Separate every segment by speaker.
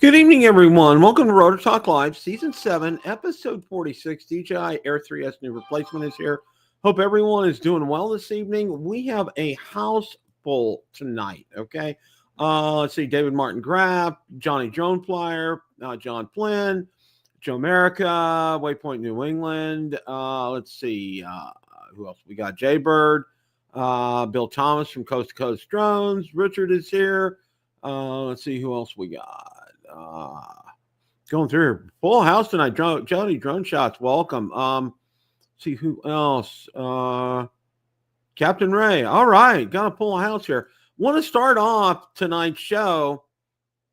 Speaker 1: Good evening, everyone. Welcome to Rotor Talk Live, Season 7, Episode 46. DJI Air 3S new replacement is here. Hope everyone is doing well this evening. We have a house full tonight, okay? Let's see, David Martin Graff, Johnny Drone Flyer, John Flynn, Joe America, Waypoint New England. Let's see, who else? We got Jay Bird, Bill Thomas from Coast to Coast Drones. Richard is here. Let's see who else we got. Going through here. Full house tonight. Jody Drone Shots, welcome. See who else. Captain Ray. All right, got a full house here. Want to start off tonight's show.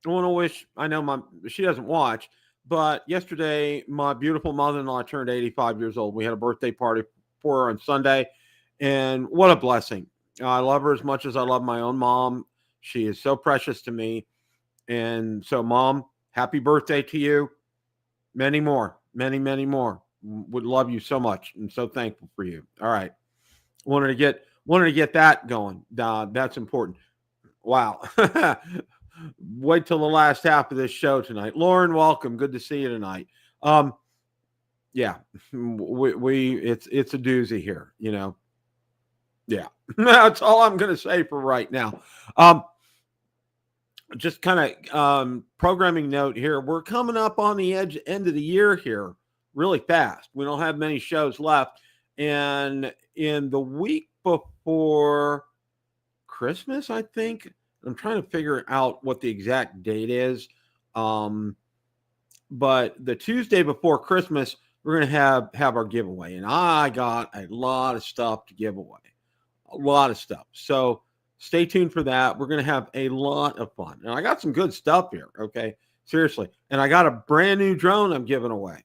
Speaker 1: I want to wish, I know she doesn't watch, but yesterday my beautiful mother-in-law turned 85 years old. We had a birthday party for her on Sunday, and what a blessing. I love her as much as I love my own mom. She is so precious to me. And so, Mom, happy birthday to you. Many more, many, many more. Would love you so much. I'm so thankful for you. All right. Wanted to get that going. That's important. Wow. Wait till the last half of this show tonight. Lauren, welcome. Good to see you tonight. Yeah, it's a doozy here, you know. Yeah, that's all I'm going to say for right now. Just kind of programming note here. We're coming up on the end of the year here really fast. We don't have many shows left. And in the week before Christmas, I think, I'm trying to figure out what the exact date is. But the Tuesday before Christmas, we're going to have our giveaway. And I got a lot of stuff to give away. A lot of stuff. So stay tuned for that. We're going to have a lot of fun. And I got some good stuff here, okay? Seriously. And I got a brand new drone I'm giving away.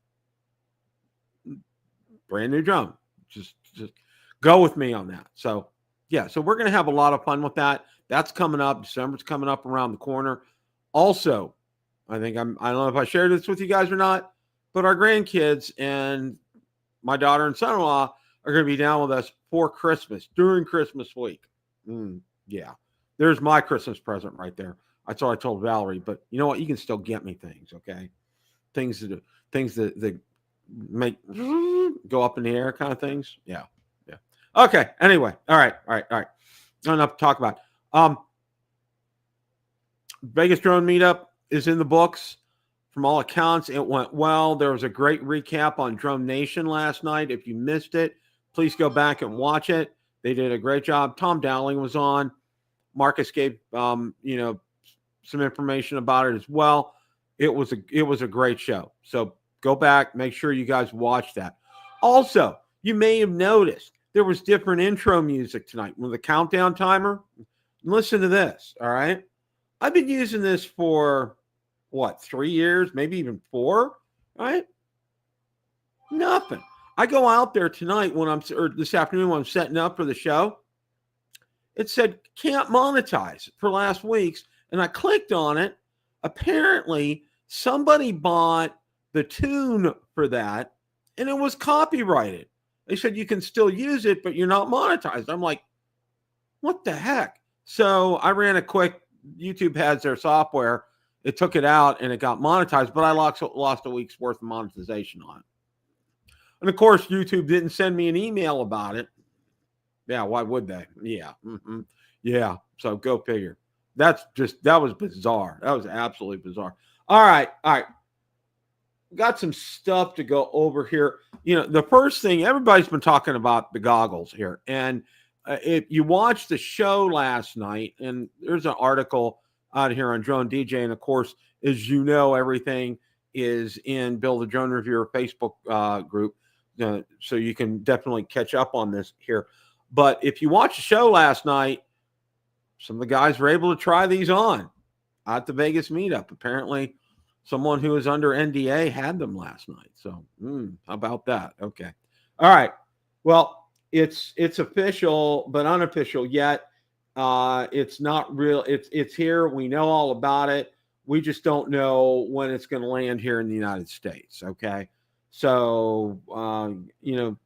Speaker 1: Brand new drone. Just go with me on that. So, yeah. So we're going to have a lot of fun with that. That's coming up. December's coming up around the corner. Also, I don't know if I shared this with you guys or not, but our grandkids and my daughter and son-in-law are going to be down with us for Christmas, during Christmas week. Yeah, there's my Christmas present right there. That's all I told Valerie. But you know what? You can still get me things, okay? Things that make go up in the air kind of things. Yeah. Okay. Anyway, all right. Not enough to talk about. Vegas drone meetup is in the books. From all accounts, it went well. There was a great recap on Drone Nation last night. If you missed it, please go back and watch it. They did a great job. Tom Dowling was on. Marcus gave some information about it as well. It was a great show. So go back, make sure you guys watch that. Also, you may have noticed there was different intro music tonight with a countdown timer. Listen to this, all right? I've been using this for 3 years, maybe even 4, right? Nothing. I go out there tonight or this afternoon when I'm setting up for the show. It said can't monetize for last week's, and I clicked on it. Apparently, somebody bought the tune for that, and it was copyrighted. They said you can still use it, but you're not monetized. I'm like, what the heck? So I ran a quick. YouTube has their software. It took it out, and it got monetized, but I lost a week's worth of monetization on it. And of course, YouTube didn't send me an email about it. Yeah, why would they? Yeah. Yeah. So go figure. That was bizarre. That was absolutely bizarre. All right. Got some stuff to go over here. You know, the first thing, everybody's been talking about the goggles here. And if you watched the show last night, and there's an article out here on Drone DJ, and of course, as you know, everything is in Bill the Drone Reviewer Facebook group. So you can definitely catch up on this here. But if you watched the show last night, some of the guys were able to try these on at the Vegas meetup. Apparently, someone who was under NDA had them last night. So how about that? Okay. All right. Well, it's official, but unofficial yet. It's not real. It's here. We know all about it. We just don't know when it's going to land here in the United States. Okay. So,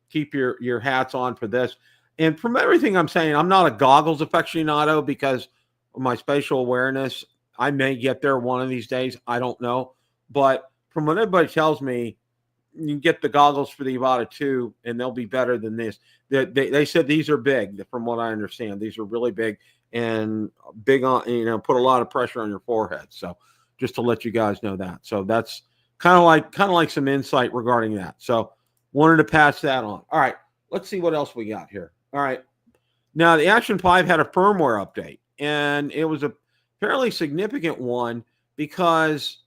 Speaker 1: keep your hats on for this. And from everything I'm saying, I'm not a goggles aficionado because of my spatial awareness. I may get there one of these days. I don't know. But from what everybody tells me, you can get the goggles for the Avata 2, and they'll be better than this. They said these are big, from what I understand. These are really big and big on, put a lot of pressure on your forehead. So just to let you guys know that. So that's kind of like some insight regarding that. So wanted to pass that on. All right, let's see what else we got here. All right. Now, the Action 5 had a firmware update, and it was a fairly significant one because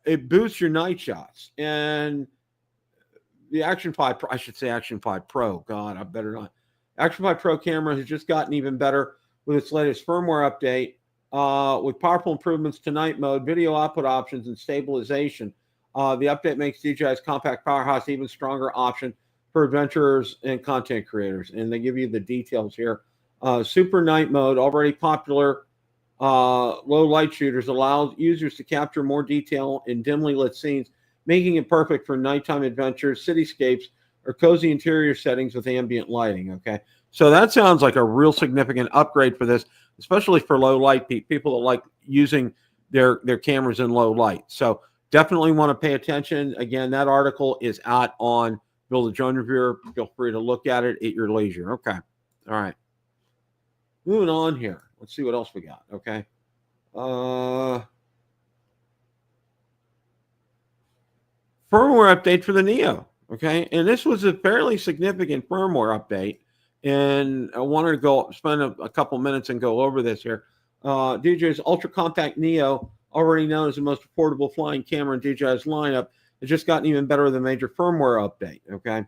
Speaker 1: it boosts your night shots. And the Action 5, I should say Action 5 Pro. God, I better not. Action 5 Pro camera has just gotten even better with its latest firmware update with powerful improvements to night mode, video output options, and stabilization. The update makes DJI's compact powerhouse even stronger option for adventurers and content creators. And they give you the details here. Super night mode, already popular low light shooters, allows users to capture more detail in dimly lit scenes, making it perfect for nighttime adventures, cityscapes, or cozy interior settings with ambient lighting. Okay, so that sounds like a real significant upgrade for this, especially for low light people that like using their cameras in low light. So definitely want to pay attention. Again, that article is out on Build a Drone Reviewer. Feel free to look at it at your leisure. Okay, all right. Moving on here. Let's see what else we got. Okay. Firmware update for the Neo. Okay. And this was a fairly significant firmware update. And I wanted to go spend a couple minutes and go over this here. DJI's ultra compact Neo, already known as the most affordable flying camera in DJI's lineup, has just gotten even better with a major firmware update. Okay.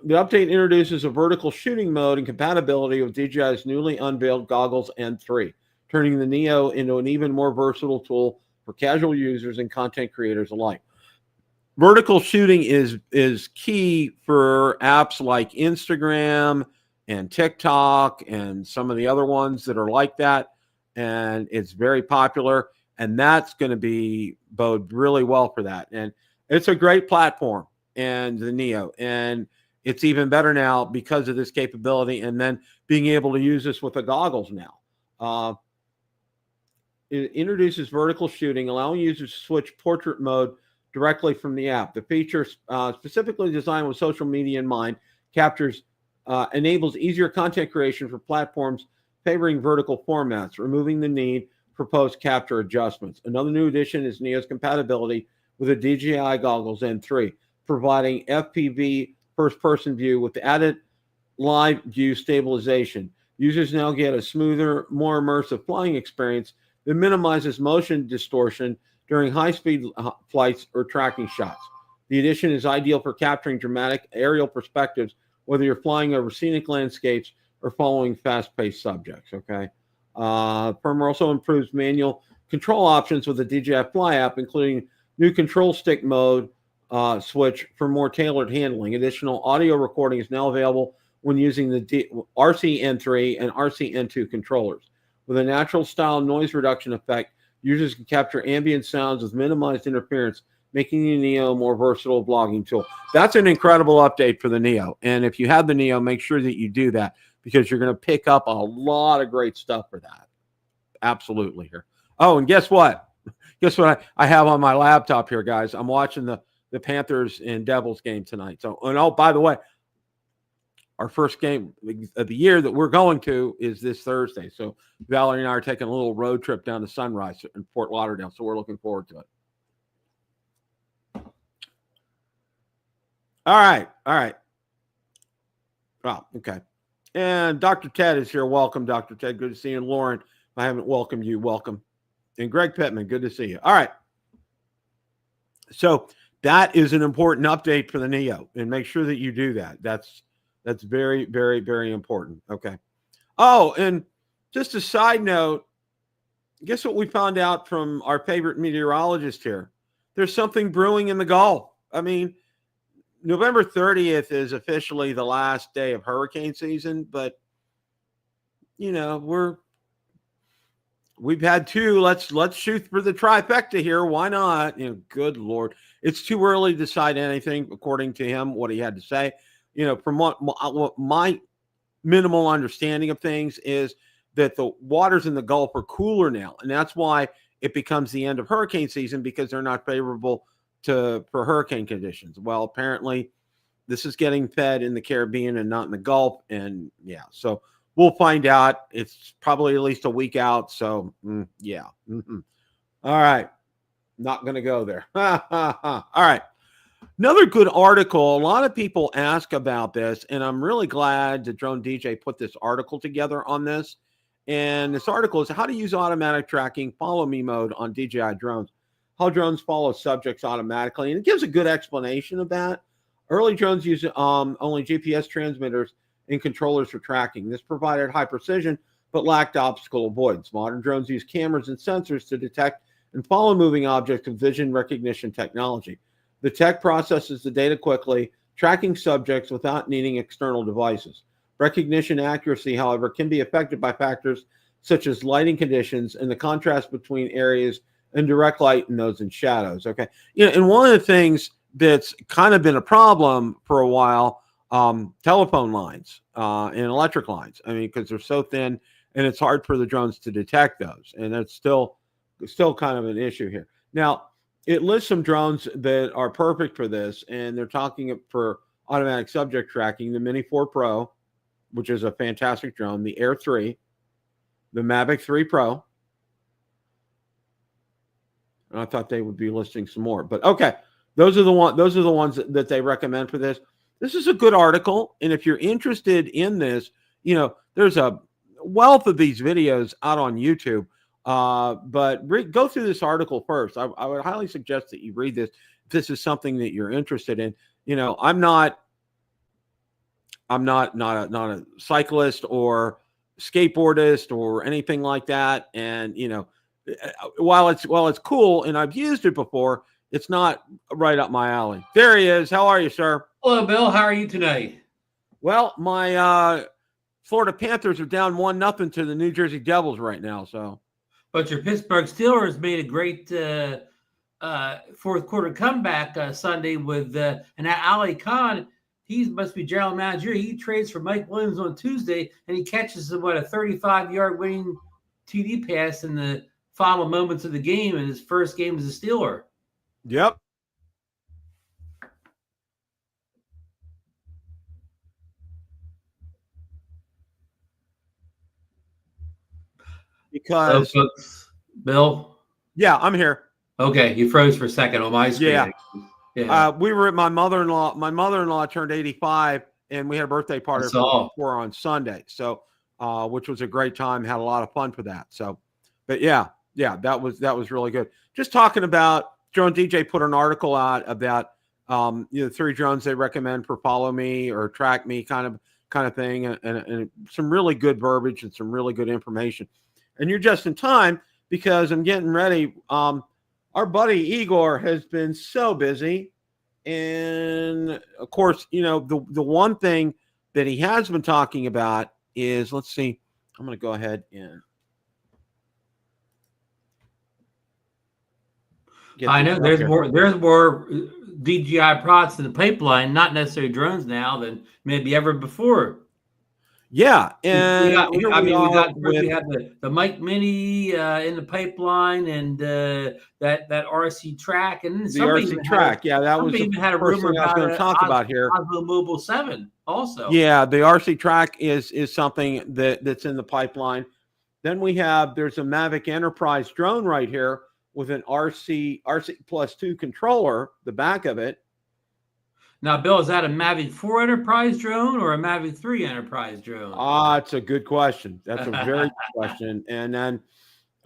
Speaker 1: The update introduces a vertical shooting mode and compatibility with DJI's newly unveiled Goggles N3, turning the Neo into an even more versatile tool for casual users and content creators alike. Vertical shooting is key for apps like Instagram and TikTok and some of the other ones that are like that, and it's very popular, and that's going to bode really well for that. And it's a great platform, and the Neo, and it's even better now because of this capability, and then being able to use this with the goggles now. It introduces vertical shooting, allowing users to switch portrait mode directly from the app. The feature, specifically designed with social media in mind, enables easier content creation for platforms favoring vertical formats, removing the need for post-capture adjustments. Another new addition is Neo's compatibility with the DJI Goggles N3, providing FPV first-person view with added live view stabilization. Users now get a smoother, more immersive flying experience that minimizes motion distortion during high-speed flights or tracking shots. The addition is ideal for capturing dramatic aerial perspectives, whether you're flying over scenic landscapes or following fast-paced subjects. Okay. Firmware also improves manual control options with the DJI Fly app, including new control stick mode switch for more tailored handling. Additional audio recording is now available when using the RC N3 and RC N2 controllers. With a natural style noise reduction effect, users can capture ambient sounds with minimized interference, making the Neo a more versatile vlogging tool. That's an incredible update for the Neo. And if you have the Neo, make sure that you do that, because you're going to pick up a lot of great stuff for that. Absolutely here. Oh, and guess what? Guess what I have on my laptop here, guys? I'm watching the Panthers and Devils game tonight. So, and oh, by the way, our first game of the year that we're going to is this Thursday. So Valerie and I are taking a little road trip down to Sunrise in Fort Lauderdale. So we're looking forward to it. All right. All right. Oh, okay. And Dr. Ted is here. Welcome, Dr. Ted. Good to see you. And Lauren, if I haven't welcomed you, welcome. And Greg Pittman, good to see you. All right. So that is an important update for the Neo, and make sure that you do that. That's very, very, very important. Okay. Oh, and just a side note, guess what we found out from our favorite meteorologist here? There's something brewing in the Gulf. I mean, November 30th is officially the last day of hurricane season, but you know, we've had two. Let's shoot for the trifecta here. Why not? You know, good Lord. It's too early to decide anything, according to him, what he had to say. You know, from what my minimal understanding of things is, that the waters in the Gulf are cooler now, and that's why it becomes the end of hurricane season, because they're not favorable for hurricane conditions. Well, apparently this is getting fed in the Caribbean and not in the Gulf, and yeah, so we'll find out. It's probably at least a week out, so yeah. All right, not going to go there. All right. Another good article. A lot of people ask about this, and I'm really glad that Drone DJ put this article together on this. And this article is how to use automatic tracking, follow me mode on DJI drones, how drones follow subjects automatically. And it gives a good explanation of that. Early drones use only GPS transmitters and controllers for tracking. This provided high precision, but lacked obstacle avoidance. Modern drones use cameras and sensors to detect and follow moving objects with vision recognition technology. The tech processes the data quickly, tracking subjects without needing external devices. Recognition accuracy, however, can be affected by factors such as lighting conditions and the contrast between areas in direct light and those in shadows. Okay. And one of the things that's kind of been a problem for a while, telephone lines and electric lines. I mean, because they're so thin and it's hard for the drones to detect those. And that's still kind of an issue here. Now, it lists some drones that are perfect for this, and they're talking for automatic subject tracking: the Mini 4 Pro, which is a fantastic drone, the Air 3, the Mavic 3 Pro. And I thought they would be listing some more, but okay, those are the ones that they recommend for this. This is a good article, and if you're interested in this, there's a wealth of these videos out on YouTube. But go through this article first. I would highly suggest that you read this if this is something that you're interested in. I'm not a cyclist or skateboardist or anything like that. And while it's cool and I've used it before, it's not right up my alley. There he is. How are you, sir?
Speaker 2: Hello, Bill. How are you tonight?
Speaker 1: Well, my Florida Panthers are down 1-0 to the New Jersey Devils right now. So.
Speaker 2: But your Pittsburgh Steelers made a great fourth quarter comeback Sunday with and Ali Khan. He must be general manager. He trades for Mike Williams on Tuesday, and he catches a 35-yard winning TD pass in the final moments of the game in his first game as a Steeler.
Speaker 1: Yep. Because
Speaker 2: Bill?
Speaker 1: Yeah, I'm here.
Speaker 2: Okay, you froze for a second on my screen.
Speaker 1: Yeah. We were at my mother-in-law. My mother-in-law turned 85, and we had a birthday party for her on Sunday. So, which was a great time. Had a lot of fun for that. So, but yeah, that was really good. Just talking about Drone DJ put an article out about the 3 drones they recommend for follow me or track me kind of thing, and some really good verbiage and some really good information. And you're just in time because I'm getting ready. Our buddy Igor has been so busy. And of course, the one thing that he has been talking about is, let's see, I'm going to go ahead and
Speaker 2: I know there's more DJI products in the pipeline, not necessarily drones now than maybe ever before.
Speaker 1: Yeah, and
Speaker 2: we have the Mic Mini in the pipeline, and that RC Track, and
Speaker 1: the RC Track. That was
Speaker 2: even had a rumor
Speaker 1: I was going to talk about here.
Speaker 2: Osmo Mobile 7 also.
Speaker 1: Yeah, the RC Track is something that's in the pipeline. Then there's a Mavic Enterprise drone right here with an RC Plus 2 controller, the back of it.
Speaker 2: Now, Bill, is that a Mavic 4 Enterprise drone or a Mavic 3 Enterprise drone?
Speaker 1: It's a good question. That's a very good question. And then,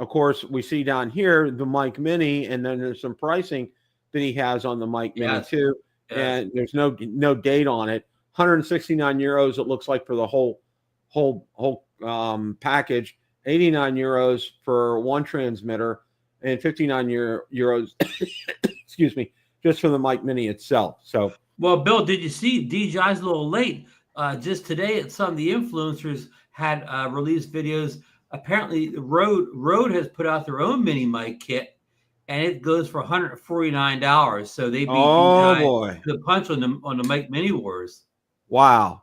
Speaker 1: of course, we see down here the Mic Mini, and then there's some pricing that he has on the Mic Mini too. Yes. And there's no date on it. 169 euros, it looks like, for the whole package. 89 euros for one transmitter, and 59 euros, excuse me, just for the Mic Mini itself. So.
Speaker 2: Well, Bill, did you see DJI's a little late? Just today, some of the influencers had released videos. Apparently, Rode has put out their own mini mic kit, and it goes for $149. So they beat DJI
Speaker 1: boy,
Speaker 2: the punch on the Mic Mini wars.
Speaker 1: Wow.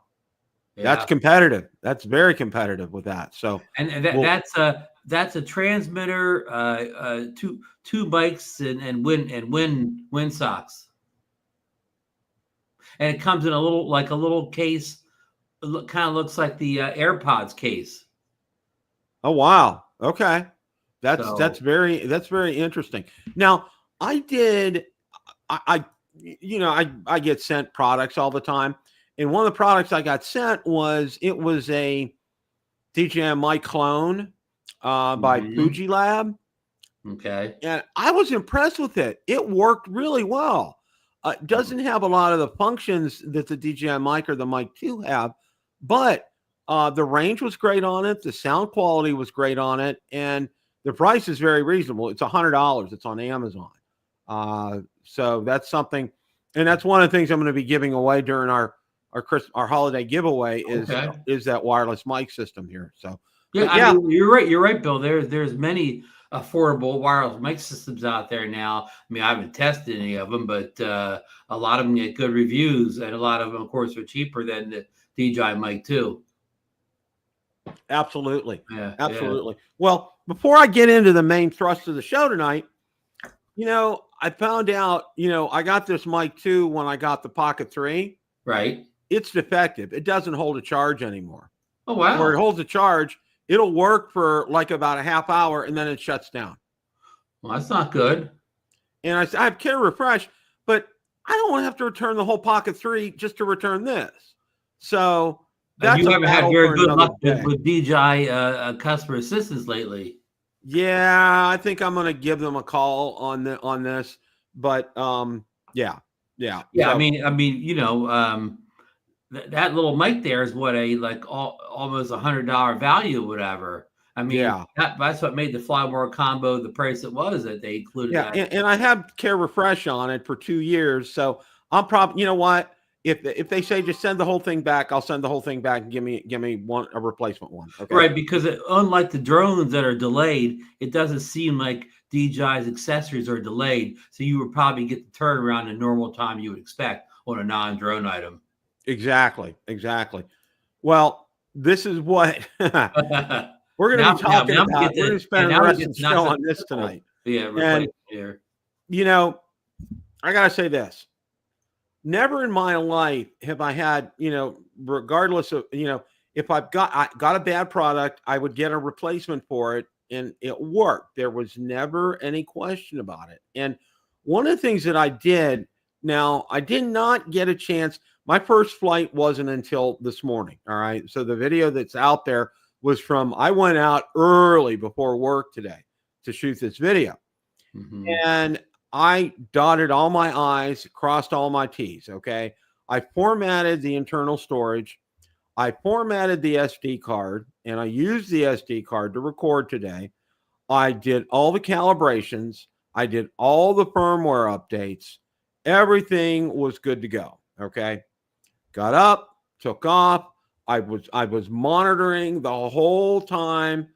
Speaker 1: That's competitive. That's very competitive with that. So,
Speaker 2: and that's a transmitter, two mics and wind socks, and it comes in a little case. It kind of looks like the AirPods case.
Speaker 1: Oh wow. Okay. That's very interesting. Now, I get sent products all the time. And one of the products I got sent was a DJI Mic clone by Fuji Lab.
Speaker 2: Okay.
Speaker 1: And I was impressed with it. It worked really well. It doesn't have a lot of the functions that the DJI Mic or the Mic 2 have, but the range was great on it. The sound quality was great on it. And the price is very reasonable. It's $100. It's on Amazon. So that's something. And that's one of the things I'm going to be giving away during our holiday giveaway is that wireless mic system here. So
Speaker 2: I mean, you're right, Bill. There's many affordable wireless mic systems out there now. I mean, I haven't tested any of them, but a lot of them get good reviews, and a lot of them, of course, are cheaper than the DJI Mic 2.
Speaker 1: Absolutely. Absolutely. Yeah. Well, before I get into the main thrust of the show tonight, I found out, I got this Mic 2 when I got the Pocket 3.
Speaker 2: Right.
Speaker 1: It's defective. It doesn't hold a charge anymore.
Speaker 2: Oh, wow.
Speaker 1: Where it holds a charge, it'll work for like about a half hour and then it shuts down.
Speaker 2: Well, that's not good.
Speaker 1: And I have care refresh, but I don't want to have to return the whole Pocket 3 just to return this. So that's
Speaker 2: you haven't had very good luck with DJI customer assistance lately.
Speaker 1: Yeah, I think I'm going to give them a call on this. But yeah.
Speaker 2: So, I mean, that little mic there is what almost $100 value, whatever. I mean, that's what made the Flymore combo the price it was that they included.
Speaker 1: Yeah, and I have care refresh on it for 2 years, so I'm probably, what, if they say just send the whole thing back, I'll send the whole thing back and give me a replacement one. Okay?
Speaker 2: Right, because unlike the drones that are delayed, it doesn't seem like DJI's accessories are delayed, so you would probably get the turnaround in normal time you would expect on a non-drone item.
Speaker 1: Exactly. Well, this is what we're going to be talking about. We're going to spend the rest of the show on this tonight.
Speaker 2: Yeah,
Speaker 1: and I got to say this. Never in my life have I had, regardless of, if I got a bad product, I would get a replacement for it, and it worked. There was never any question about it. And one of the things that I did, now I did not get a chance. My first flight wasn't until this morning. All right. So the video that's out there was I went out early before work today to shoot this video. Mm-hmm. And I dotted all my I's, crossed all my T's. Okay. I formatted the internal storage. I formatted the SD card, and I used the SD card to record today. I did all the calibrations. I did all the firmware updates. Everything was good to go. Okay. Got up, took off. I was monitoring the whole time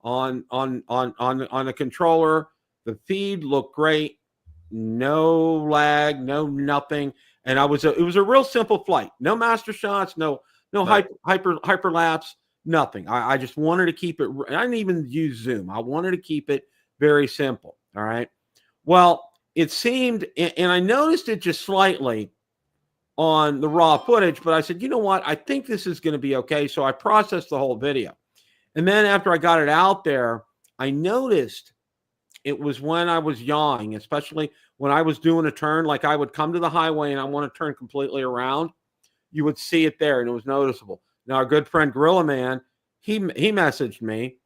Speaker 1: on the controller. The feed looked great. No lag, no nothing. And it was a real simple flight. No master shots, no hyperlapse, nothing. I just wanted to keep it. I didn't even use Zoom. I wanted to keep it very simple. All right. Well, it seemed, and I noticed it just slightly on the raw footage, but I said, you know what? I think this is going to be okay. So I processed the whole video. And then after I got it out there, I noticed it was when I was yawing, especially when I was doing a turn, like I would come to the highway and I want to turn completely around. You would see it there, and it was noticeable. Now, our good friend Gorilla Man, he messaged me.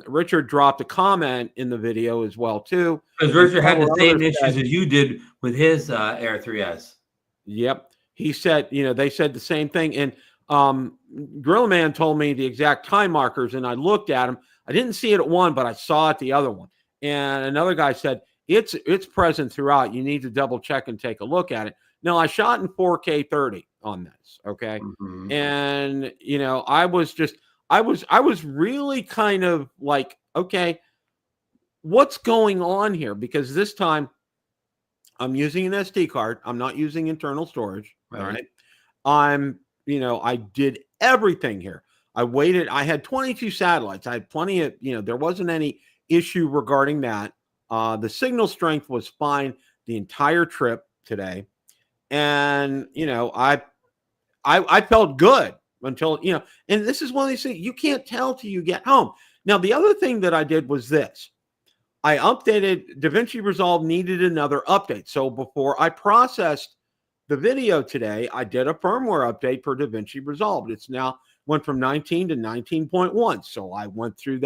Speaker 1: Richard dropped a comment in the video as well, too.
Speaker 2: Because Richard had the same issues as you did with his Air 3S.
Speaker 1: Yep. He said, they said the same thing. And Gorilla Man told me the exact time markers, and I looked at them. I didn't see it at one, but I saw it the other one. And another guy said, it's present throughout. You need to double check and take a look at it. Now, I shot in 4K 30 on this. Okay. Mm-hmm. And, I was really kind of like, okay, what's going on here? Because this time I'm using an SD card. I'm not using internal storage. Right. All right. I'm I did everything here. I waited. I had 22 satellites. I had plenty of, there wasn't any issue regarding that. The signal strength was fine the entire trip today. And, I felt good until, and this is one of these things you can't tell till you get home. Now, the other thing that I did was this. I updated DaVinci Resolve needed another update. So before I processed the video today, I did a firmware update for DaVinci Resolve. It's now went from 19 to 19.1. So I went through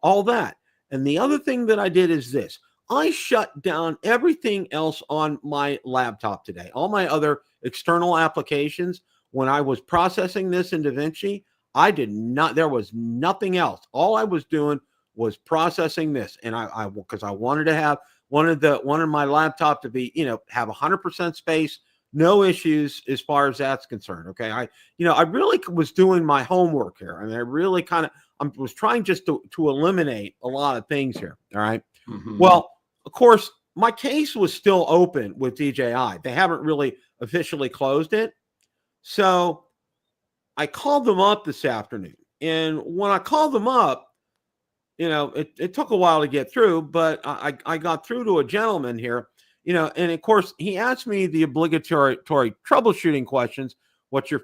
Speaker 1: all that. And the other thing that I did is this. I shut down everything else on my laptop today. All my other external applications, when I was processing this in DaVinci, there was nothing else. All I was doing was processing this. And because I wanted my laptop to be, have 100% space, no issues as far as that's concerned. Okay. I really was doing my homework here. I mean, I really I was trying just to eliminate a lot of things here. All right. Mm-hmm. Well, of course, my case was still open with DJI. They haven't really officially closed it. So I called them up this afternoon. And when I called them up, it took a while to get through, but I got through to a gentleman here, and of course he asked me the obligatory troubleshooting questions. What's the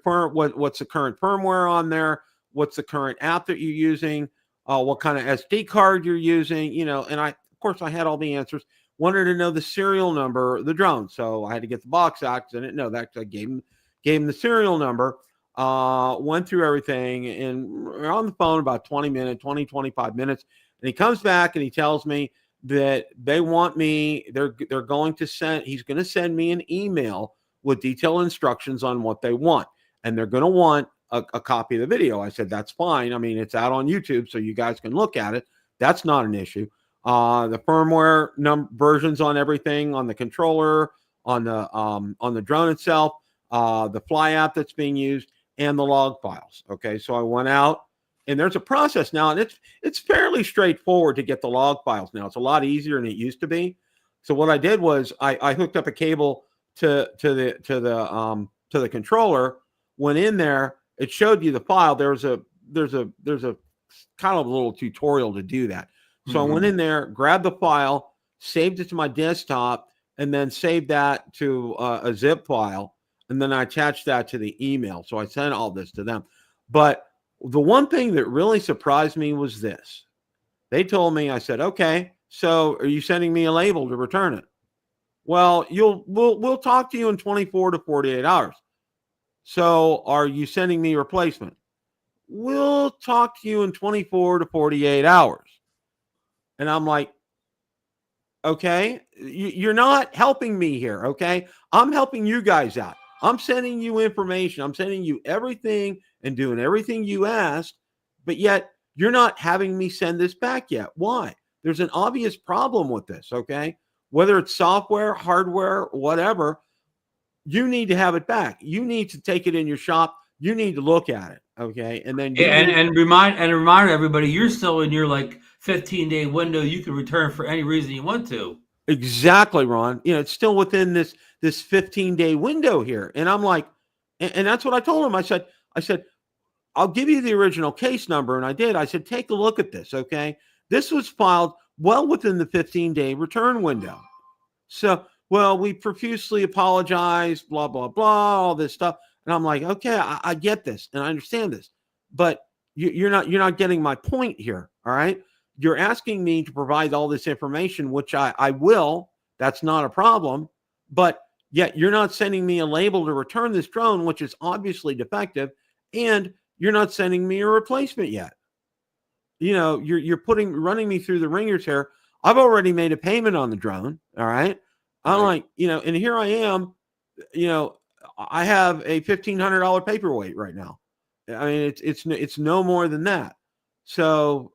Speaker 1: current firmware on there? What's the current app that you're using? What kind of SD card you're using? And of course I had all the answers. Wanted to know the serial number of the drone. So I had to get the box out because I didn't know that. I gave him the serial number. Went through everything, and we're on the phone about 25 minutes. And he comes back and he tells me that they want me, he's going to send me an email with detailed instructions on what they want. And they're going to want a copy of the video. I said, that's fine. I mean, it's out on YouTube, so you guys can look at it. That's not an issue. The firmware versions on everything, on the controller, on the drone itself, the fly app that's being used, and the log files. Okay, so I went out, and there's a process now, and it's fairly straightforward to get the log files now. It's a lot easier than it used to be. So what I did was I hooked up a cable to the controller. Went in there, it showed you the file. There's a kind of a little tutorial to do that. So I went in there, grabbed the file, saved it to my desktop, and then saved that to a zip file. And then I attached that to the email. So I sent all this to them. But the one thing that really surprised me was this. They told me, I said, okay, so are you sending me a label to return it? Well, we'll talk to you in 24 to 48 hours. So are you sending me a replacement? We'll talk to you in 24 to 48 hours. And I'm like, okay, you're not helping me here. Okay. I'm helping you guys out. I'm sending you information. I'm sending you everything and doing everything you asked, but yet you're not having me send this back yet. Why? There's an obvious problem with this, okay? Whether it's software, hardware, whatever, you need to have it back. You need to take it in your shop. You need to look at it, okay? And then
Speaker 2: remind everybody, you're still in your 15-day window. You can return for any reason you want to.
Speaker 1: Exactly, Ron. It's still within this 15-day window here. And I'm like, and that's what I told him. I said, I'll give you the original case number. And I did. I said, take a look at this. Okay. This was filed well within the 15-day return window. So, well, we profusely apologize, blah, blah, blah, all this stuff. And I'm like, okay, I get this and I understand this, but you're not getting my point here. All right. You're asking me to provide all this information, which I will. That's not a problem. But yet you're not sending me a label to return this drone, which is obviously defective, and you're not sending me a replacement yet. You're running me through the ringers here. I've already made a payment on the drone. All right. I'm like, and here I am, I have a $1,500 paperweight right now. I mean, it's no more than that. So,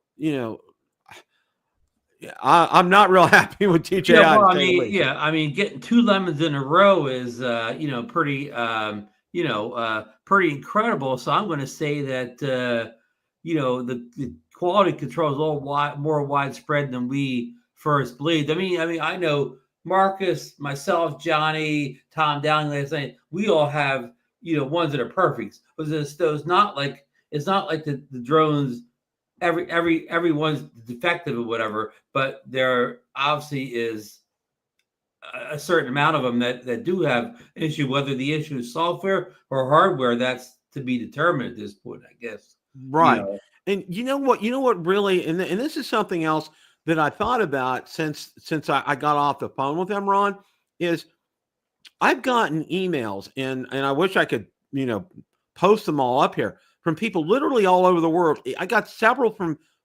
Speaker 1: I'm not real happy with DJI.
Speaker 2: Getting 2 lemons in a row is, pretty incredible. So I'm going to say that, the quality control is a little more widespread than we first believed. I know Marcus, myself, Johnny, Tom Downing, we all have ones that are perfect. Those not like it's not like the drones. Everyone's defective or whatever, but there obviously is a certain amount of them that do have an issue. Whether the issue is software or hardware, that's to be determined at this point, I guess.
Speaker 1: Right. And you know what really, and this is something else that I thought about since I got off the phone with them, Ron, is I've gotten emails and I wish I could, post them all up here from people literally all over the world. I got several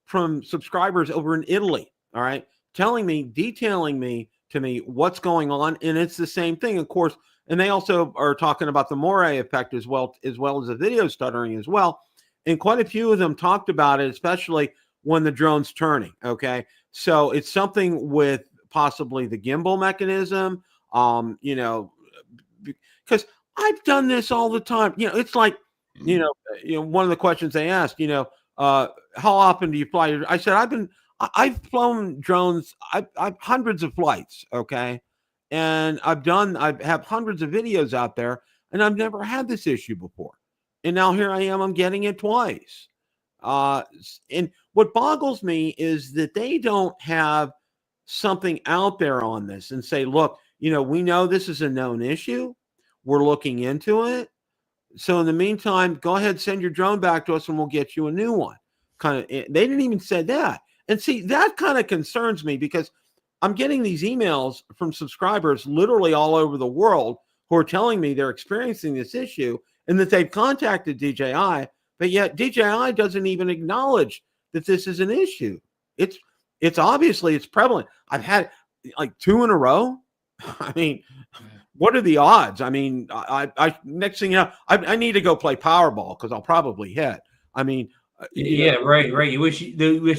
Speaker 1: from subscribers over in Italy, all right, detailing to me what's going on. And it's the same thing, of course. And they also are talking about the moire effect as well as the video stuttering as well. And quite a few of them talked about it, especially when the drone's turning. Okay. So it's something with possibly the gimbal mechanism, because I've done this all the time. It's like, one of the questions they asked, how often do you fly? I said, I've flown drones. I've hundreds of flights. Okay. And I have hundreds of videos out there and I've never had this issue before. And now here I am, I'm getting it twice. And what boggles me is that they don't have something out there on this and say, look, we know this is a known issue. We're looking into it. So in the meantime, go ahead, send your drone back to us and we'll get you a new one. They didn't even say that. And see, that kind of concerns me because I'm getting these emails from subscribers literally all over the world who are telling me they're experiencing this issue and that they've contacted DJI, but yet DJI doesn't even acknowledge that this is an issue. It's obviously it's prevalent. I've had like 2 in a row. I mean, what are the odds? I mean, I next thing you know, I need to go play Powerball because I'll probably hit. I mean,
Speaker 2: right. You wish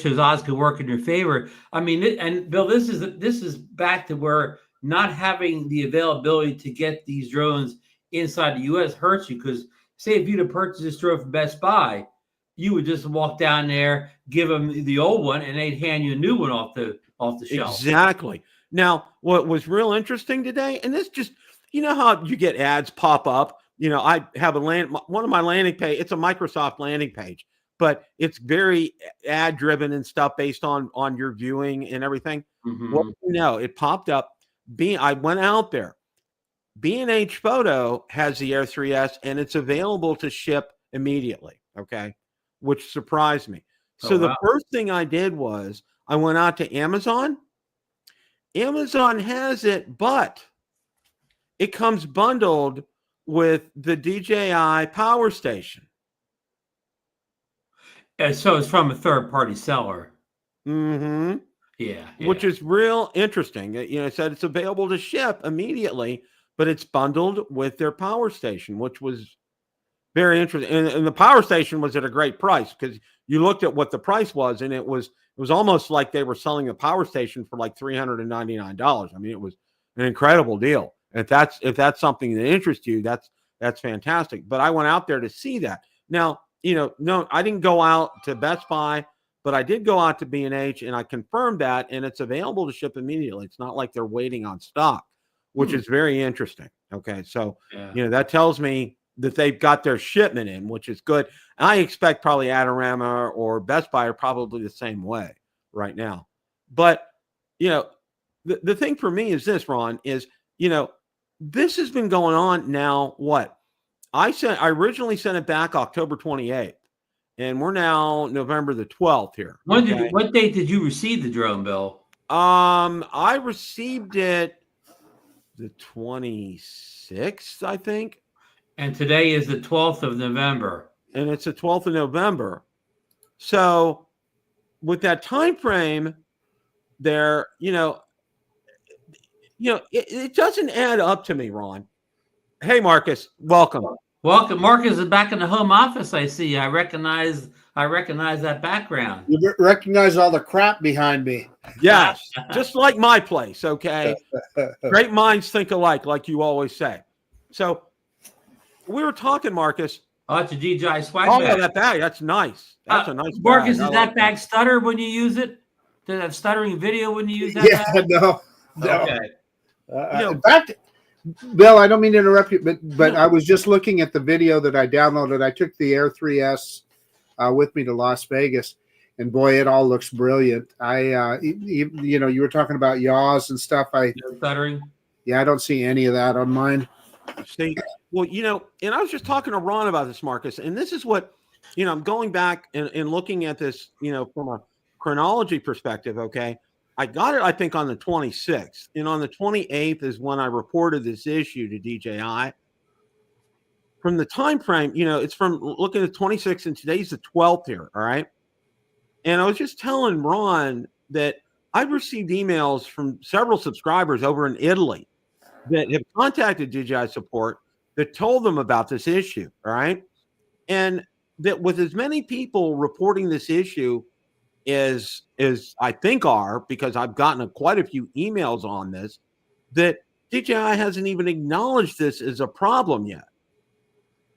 Speaker 2: those odds could work in your favor. I mean, and Bill, this is back to where not having the availability to get these drones inside the U.S. hurts you, because say if you'd have purchased this drone from Best Buy, you would just walk down there, give them the old one, and they'd hand you a new one off the shelf.
Speaker 1: Exactly. Now, what was real interesting today, and this just, how you get ads pop up. I have one of my landing page. It's a Microsoft landing page, but it's very ad driven and stuff based on your viewing and everything.
Speaker 2: Mm-hmm.
Speaker 1: Well, it popped up. I went out there. B&H Photo has the Air 3S and it's available to ship immediately. Okay. Which surprised me. So the first thing I did was I went out to Amazon. Amazon has it, but it comes bundled with the DJI Power Station.
Speaker 2: And so it's from a third-party seller.
Speaker 1: Mm-hmm.
Speaker 2: Yeah.
Speaker 1: Which is real interesting. It said it's available to ship immediately, but it's bundled with their Power Station, which was very interesting. And the Power Station was at a great price because you looked at what the price was, and it was almost like they were selling the Power Station for like $399. I mean, it was an incredible deal. If that's something that interests you, that's fantastic. But I went out there to see that. Now, no, I didn't go out to Best Buy, but I did go out to B&H and I confirmed that, and it's available to ship immediately. It's not like they're waiting on stock, which is very interesting. Okay. So, that tells me that they've got their shipment in, which is good. And I expect probably Adorama or Best Buy are probably the same way right now. But, the thing for me is this, Ron, is, this has been going on now. What? I originally sent it back October 28th, and we're now November the 12th here.
Speaker 2: What date did you receive the drone, Bill?
Speaker 1: I received it the 26th, I think.
Speaker 2: And today is the 12th of November.
Speaker 1: And it's the 12th of November. So with that time frame there, it doesn't add up to me, Ron. Hey, Marcus, welcome.
Speaker 2: Welcome. Marcus is back in the home office, I see. I recognize that background.
Speaker 3: You recognize all the crap behind me.
Speaker 1: Yes, just like my place, okay? Great minds think alike, like you always say. So we were talking, Marcus.
Speaker 2: Oh, it's a DJI swag
Speaker 1: bag.
Speaker 2: Oh,
Speaker 1: that bag. That's nice. That's a nice
Speaker 2: Marcus,
Speaker 1: bag.
Speaker 2: does that bag stutter when you use it? Does that stuttering video when you use that bag?
Speaker 3: No.
Speaker 2: Okay.
Speaker 3: In fact, Bill, I don't mean to interrupt you, but I was just looking at the video that I downloaded. I took the Air 3S with me to Las Vegas, and boy, it all looks brilliant. You were talking about yaws and stuff.
Speaker 2: Stuttering.
Speaker 3: Yeah, I don't see any of that on mine.
Speaker 1: See, well, and I was just talking to Ron about this, Marcus, and this is what, I'm going back and looking at this, from a chronology perspective. Okay. I got it, I think, on the 26th, and on the 28th is when I reported this issue to DJI. From the time frame, it's from looking at the 26th, and today's the 12th here, all right? And I was just telling Ron that I've received emails from several subscribers over in Italy that have contacted DJI support that told them about this issue, all right? And that with as many people reporting this issue is I think are, because I've gotten quite a few emails on this, that DJI hasn't even acknowledged this as a problem yet,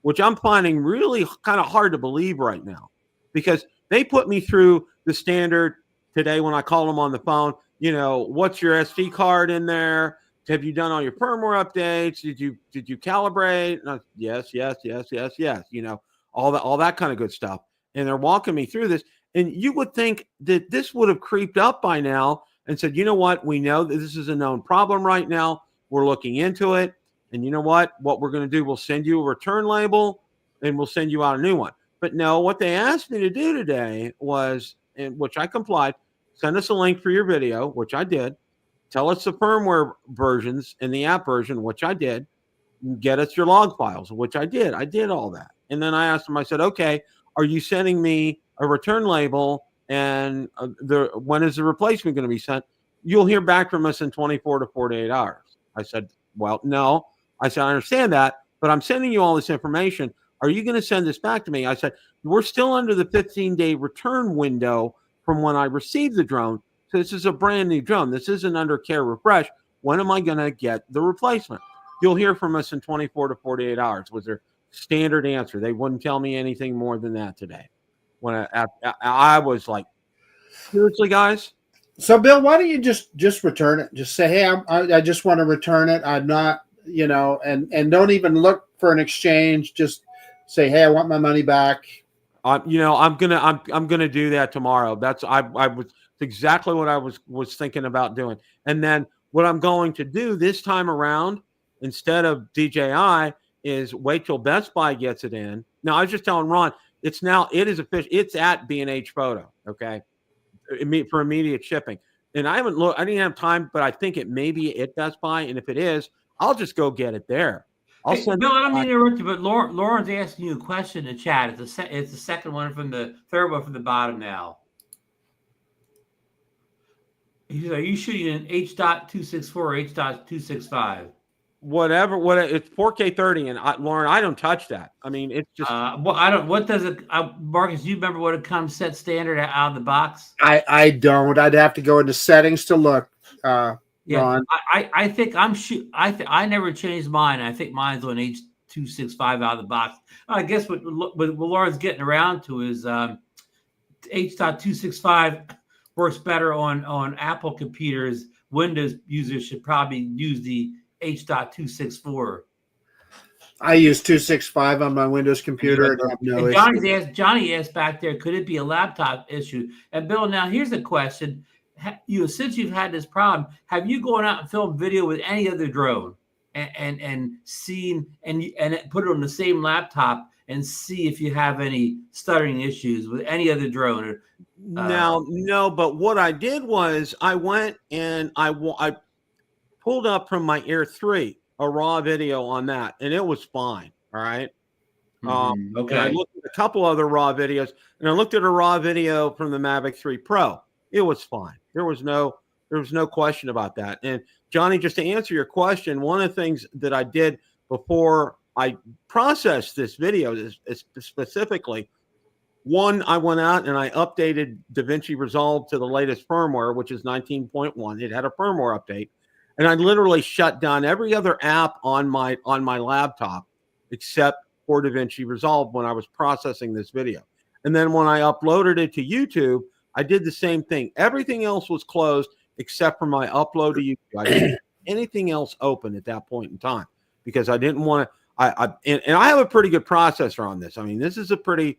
Speaker 1: which I'm finding really kind of hard to believe right now, because they put me through the standard today when I called them on the phone. What's your SD card in there? Have you done all your firmware updates? Did you calibrate? No, yes. All that kind of good stuff. And they're walking me through this. And you would think that this would have creeped up by now and said, you know what? We know that this is a known problem right now. We're looking into it. And you know what? What we're going to do, we'll send you a return label and we'll send you out a new one. But no, what they asked me to do today was, and which I complied, send us a link for your video, which I did. Tell us the firmware versions and the app version, which I did. Get us your log files, which I did. I did all that. And then I asked them, I said, okay, are you sending me a return label, and when is the replacement going to be sent? You'll hear back from us in 24 to 48 hours. I said, well, no. I said, I understand that, but I'm sending you all this information. Are you going to send this back to me? I said, we're still under the 15-day return window from when I received the drone. So this is a brand new drone. This isn't under care refresh. When am I going to get the replacement? You'll hear from us in 24 to 48 hours was their standard answer. They wouldn't tell me anything more than that today. When I was like, seriously, guys?
Speaker 3: So, Bill, why don't you just return it? Just say, hey, I just want to return it. I'm not, and don't even look for an exchange. Just say, hey, I want my money back.
Speaker 1: I'm gonna do that tomorrow. That's exactly what I was thinking about doing. And then what I'm going to do this time around, instead of DJI, is wait till Best Buy gets it in. Now, I was just telling Ron, it is official. It's at B&H Photo, okay, for immediate shipping. And I didn't have time, but I think it may be at Best Buy. And if it is, I'll just go get it there.
Speaker 2: Bill, I don't mean to interrupt you, but Lauren's asking you a question in the chat. It's the second one from the third one from the bottom now. Are you shooting an H.264 or H.265?
Speaker 1: Whatever, it's 4K 30, and Lauren, I don't touch that. I mean, it's just.
Speaker 2: What does it, Marcus? Do you remember what it comes set standard out of the box? I
Speaker 3: don't. I'd have to go into settings to look.
Speaker 2: Yeah,
Speaker 3: Ron.
Speaker 2: I think I never changed mine. I think mine's on H.265 out of the box. I guess what Lauren's getting around to is H.265 works better on Apple computers. Windows users should probably use the H.264.
Speaker 3: I use 265 on my Windows computer.
Speaker 2: Johnny asked back there, could it be a laptop issue? And Bill, now here's a question. Since you've had this problem, have you gone out and filmed video with any other drone and seen and put it on the same laptop and see if you have any stuttering issues with any other drone?
Speaker 1: No, but what I did was I went and I pulled up from my Air 3 a raw video on that, and it was fine. All right. Okay. I looked at a couple other raw videos, and I looked at a raw video from the Mavic 3 Pro. It was fine. There was no question about that. And Johnny, just to answer your question, one of the things that I did before I processed this video is specifically, one, I went out and I updated DaVinci Resolve to the latest firmware, which is 19.1. It had a firmware update. And I literally shut down every other app on my laptop except for DaVinci Resolve when I was processing this video. And then when I uploaded it to YouTube, I did the same thing. Everything else was closed except for my upload to YouTube. anything else open at that point in time because I didn't want to. And I have a pretty good processor on this. I mean, this is a pretty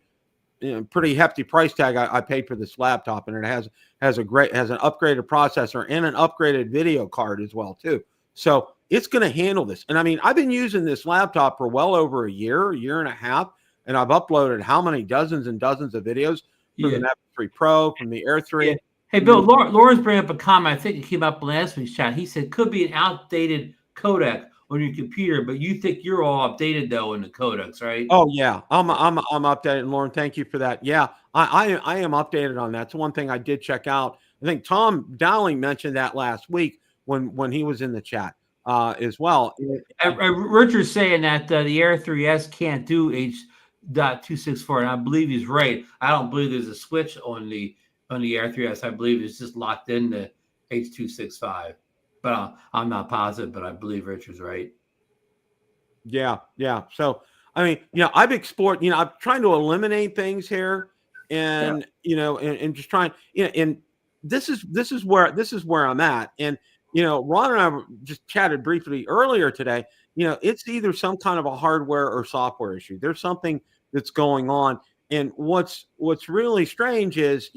Speaker 1: hefty price tag I paid for this laptop, and it has an upgraded processor and an upgraded video card as well too. So it's going to handle this. And I mean, I've been using this laptop for well over a year and a half, and I've uploaded how many dozens and dozens of videos from the Mavic 3 Pro, from the Air 3.
Speaker 2: Yeah. Hey, Bill, Lawrence bringing up a comment. I think it came up last week's chat. He said could be an outdated codec on your computer, but you think you're all updated though in the codecs, right?
Speaker 1: Oh yeah, I'm updated, and Lauren, thank you for that. Yeah, I am updated on that. It's one thing I did check out. I think Tom Dowling mentioned that last week when he was in the chat as well.
Speaker 2: Richard's saying that the Air 3S can't do H.264, and I believe he's right. I don't believe there's a switch on the Air 3S. I believe it's just locked in the H.265. But I'm not positive, but I believe Richard's right.
Speaker 1: Yeah. So, I mean, I've explored, I'm trying to eliminate things here and, and just trying, and this is where I'm at. And, Ron and I just chatted briefly earlier today, it's either some kind of a hardware or software issue. There's something that's going on. And what's really strange is,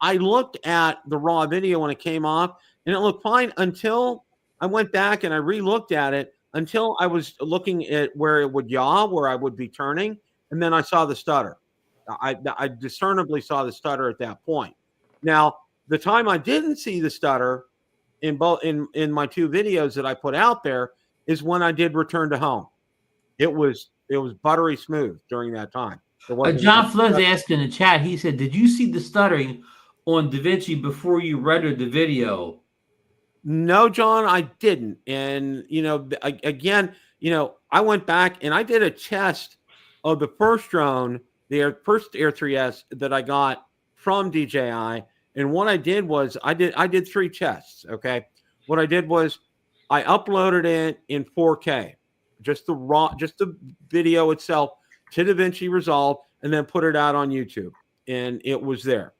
Speaker 1: I looked at the raw video when it came off, and it looked fine until I went back and I re-looked at it until I was looking at where it would yaw, where I would be turning, and then I saw the stutter. I discernibly saw the stutter at that point. Now, the time I didn't see the stutter in my two videos that I put out there is when I did return to home. It was buttery smooth during that time.
Speaker 2: John Flynn's asked in the chat. He said, "Did you see the stuttering on DaVinci before you rendered the video?"
Speaker 1: No, John, I didn't. And, again, I went back and I did a test of the first drone, the first Air 3S that I got from DJI. And what I did was I did 3 tests. Okay. What I did was I uploaded it in 4K, just the video itself to DaVinci Resolve, and then put it out on YouTube. And it was there.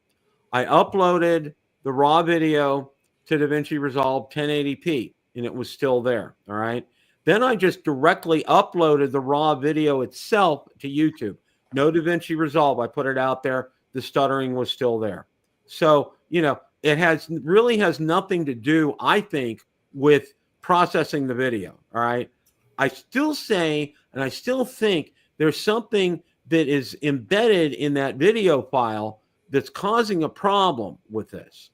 Speaker 1: I uploaded the raw video to DaVinci Resolve 1080p, and it was still there. All right. Then I just directly uploaded the raw video itself to YouTube. No DaVinci Resolve. I put it out there. The stuttering was still there. So, it really has nothing to do, I think, with processing the video. All right. I still say, and I still think there's something that is embedded in that video file that's causing a problem with this.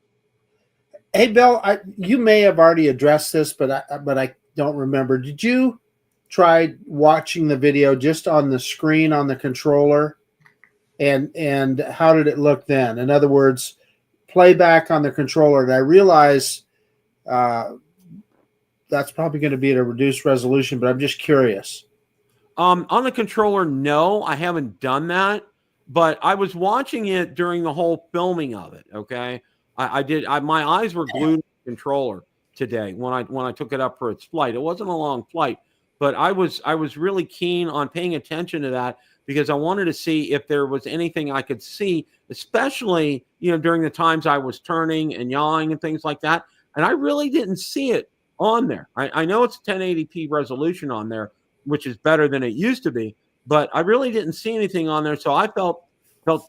Speaker 3: Hey, Bill, you may have already addressed this, but I don't remember. Did you try watching the video just on the screen on the controller, and how did it look then? In other words, playback on the controller. And I realize that's probably going to be at a reduced resolution, but I'm just curious.
Speaker 1: On the controller, no, I haven't done that, but I was watching it during the whole filming of it. Okay. I did. My eyes were glued to the controller today when I took it up for its flight. It wasn't a long flight, but I was really keen on paying attention to that because I wanted to see if there was anything I could see, especially during the times I was turning and yawing and things like that. And I really didn't see it on there. I know it's 1080p resolution on there, which is better than it used to be, but I really didn't see anything on there. So I felt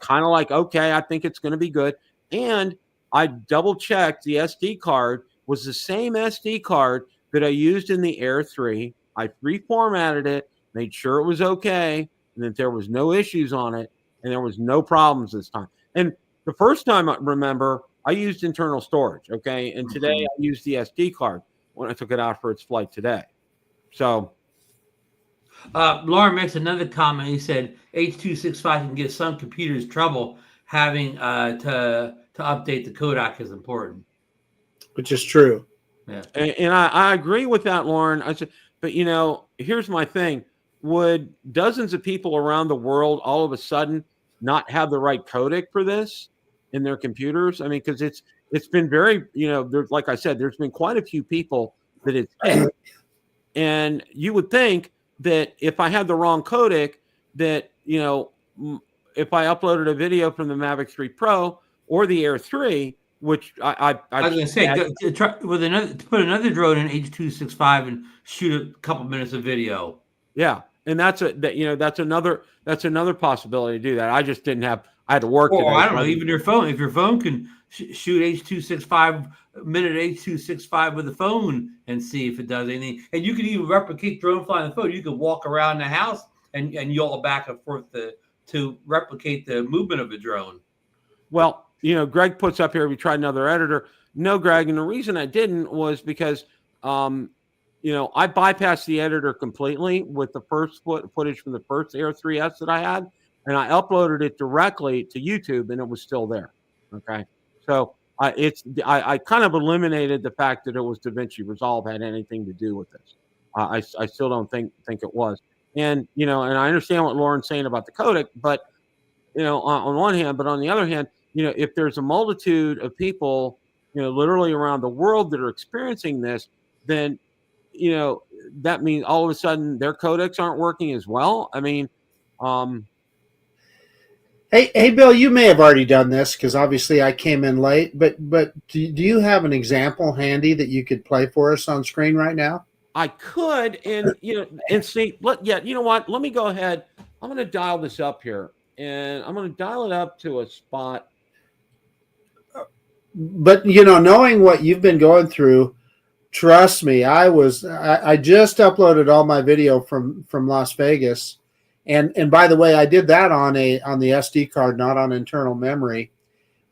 Speaker 1: kind of like, okay, I think it's going to be good. And I double checked the SD card was the same SD card that I used in the Air 3. I reformatted it, made sure it was okay, and that there was no issues on it, and there was no problems this time. And the first time, I remember, I used internal storage, okay? And today I used the SD card when I took it out for its flight today. So
Speaker 2: Lauren makes another comment. He said H.265 can give some computers trouble having to update the codec is important.
Speaker 3: Which is true.
Speaker 2: Yeah.
Speaker 1: And I agree with that, Lauren. I said, but here's my thing. Would dozens of people around the world all of a sudden not have the right codec for this in their computers? I mean, because it's been very, like I said, there's been quite a few people that it's hit. And you would think that if I had the wrong codec, that, if I uploaded a video from the Mavic 3 Pro or the Air 3, which
Speaker 2: I was going to say, put another drone in H.265 and shoot a couple minutes of video.
Speaker 1: Yeah, and that's another possibility to do that. I just didn't have. I had to work.
Speaker 2: Or I don't know, even your phone. If your phone can shoot H.265 minute H.265 with the phone and see if it does anything, and you can even replicate drone flying on the phone. You can walk around the house and yaw back and forth to replicate the movement of a drone.
Speaker 1: Well, Greg puts up here, we tried another editor. No, Greg, and the reason I didn't was because, I bypassed the editor completely with the first footage from the first Air 3S that I had, and I uploaded it directly to YouTube, and it was still there. Okay, so I kind of eliminated the fact that it was DaVinci Resolve had anything to do with this. I still don't think it was, and and I understand what Lauren's saying about the codec, but on one hand, but on the other hand, if there's a multitude of people, literally around the world that are experiencing this, then, that means all of a sudden their codecs aren't working as well. I mean,
Speaker 3: Hey, Bill, you may have already done this because obviously I came in late, but do you have an example handy that you could play for us on screen right now?
Speaker 1: I could, and and see, you know what? Let me go ahead. I'm going to dial this up here, and I'm going to dial it up to a spot.
Speaker 3: But knowing what you've been going through, trust me, I just uploaded all my video from Las Vegas, and by the way, I did that on the SD card, not on internal memory,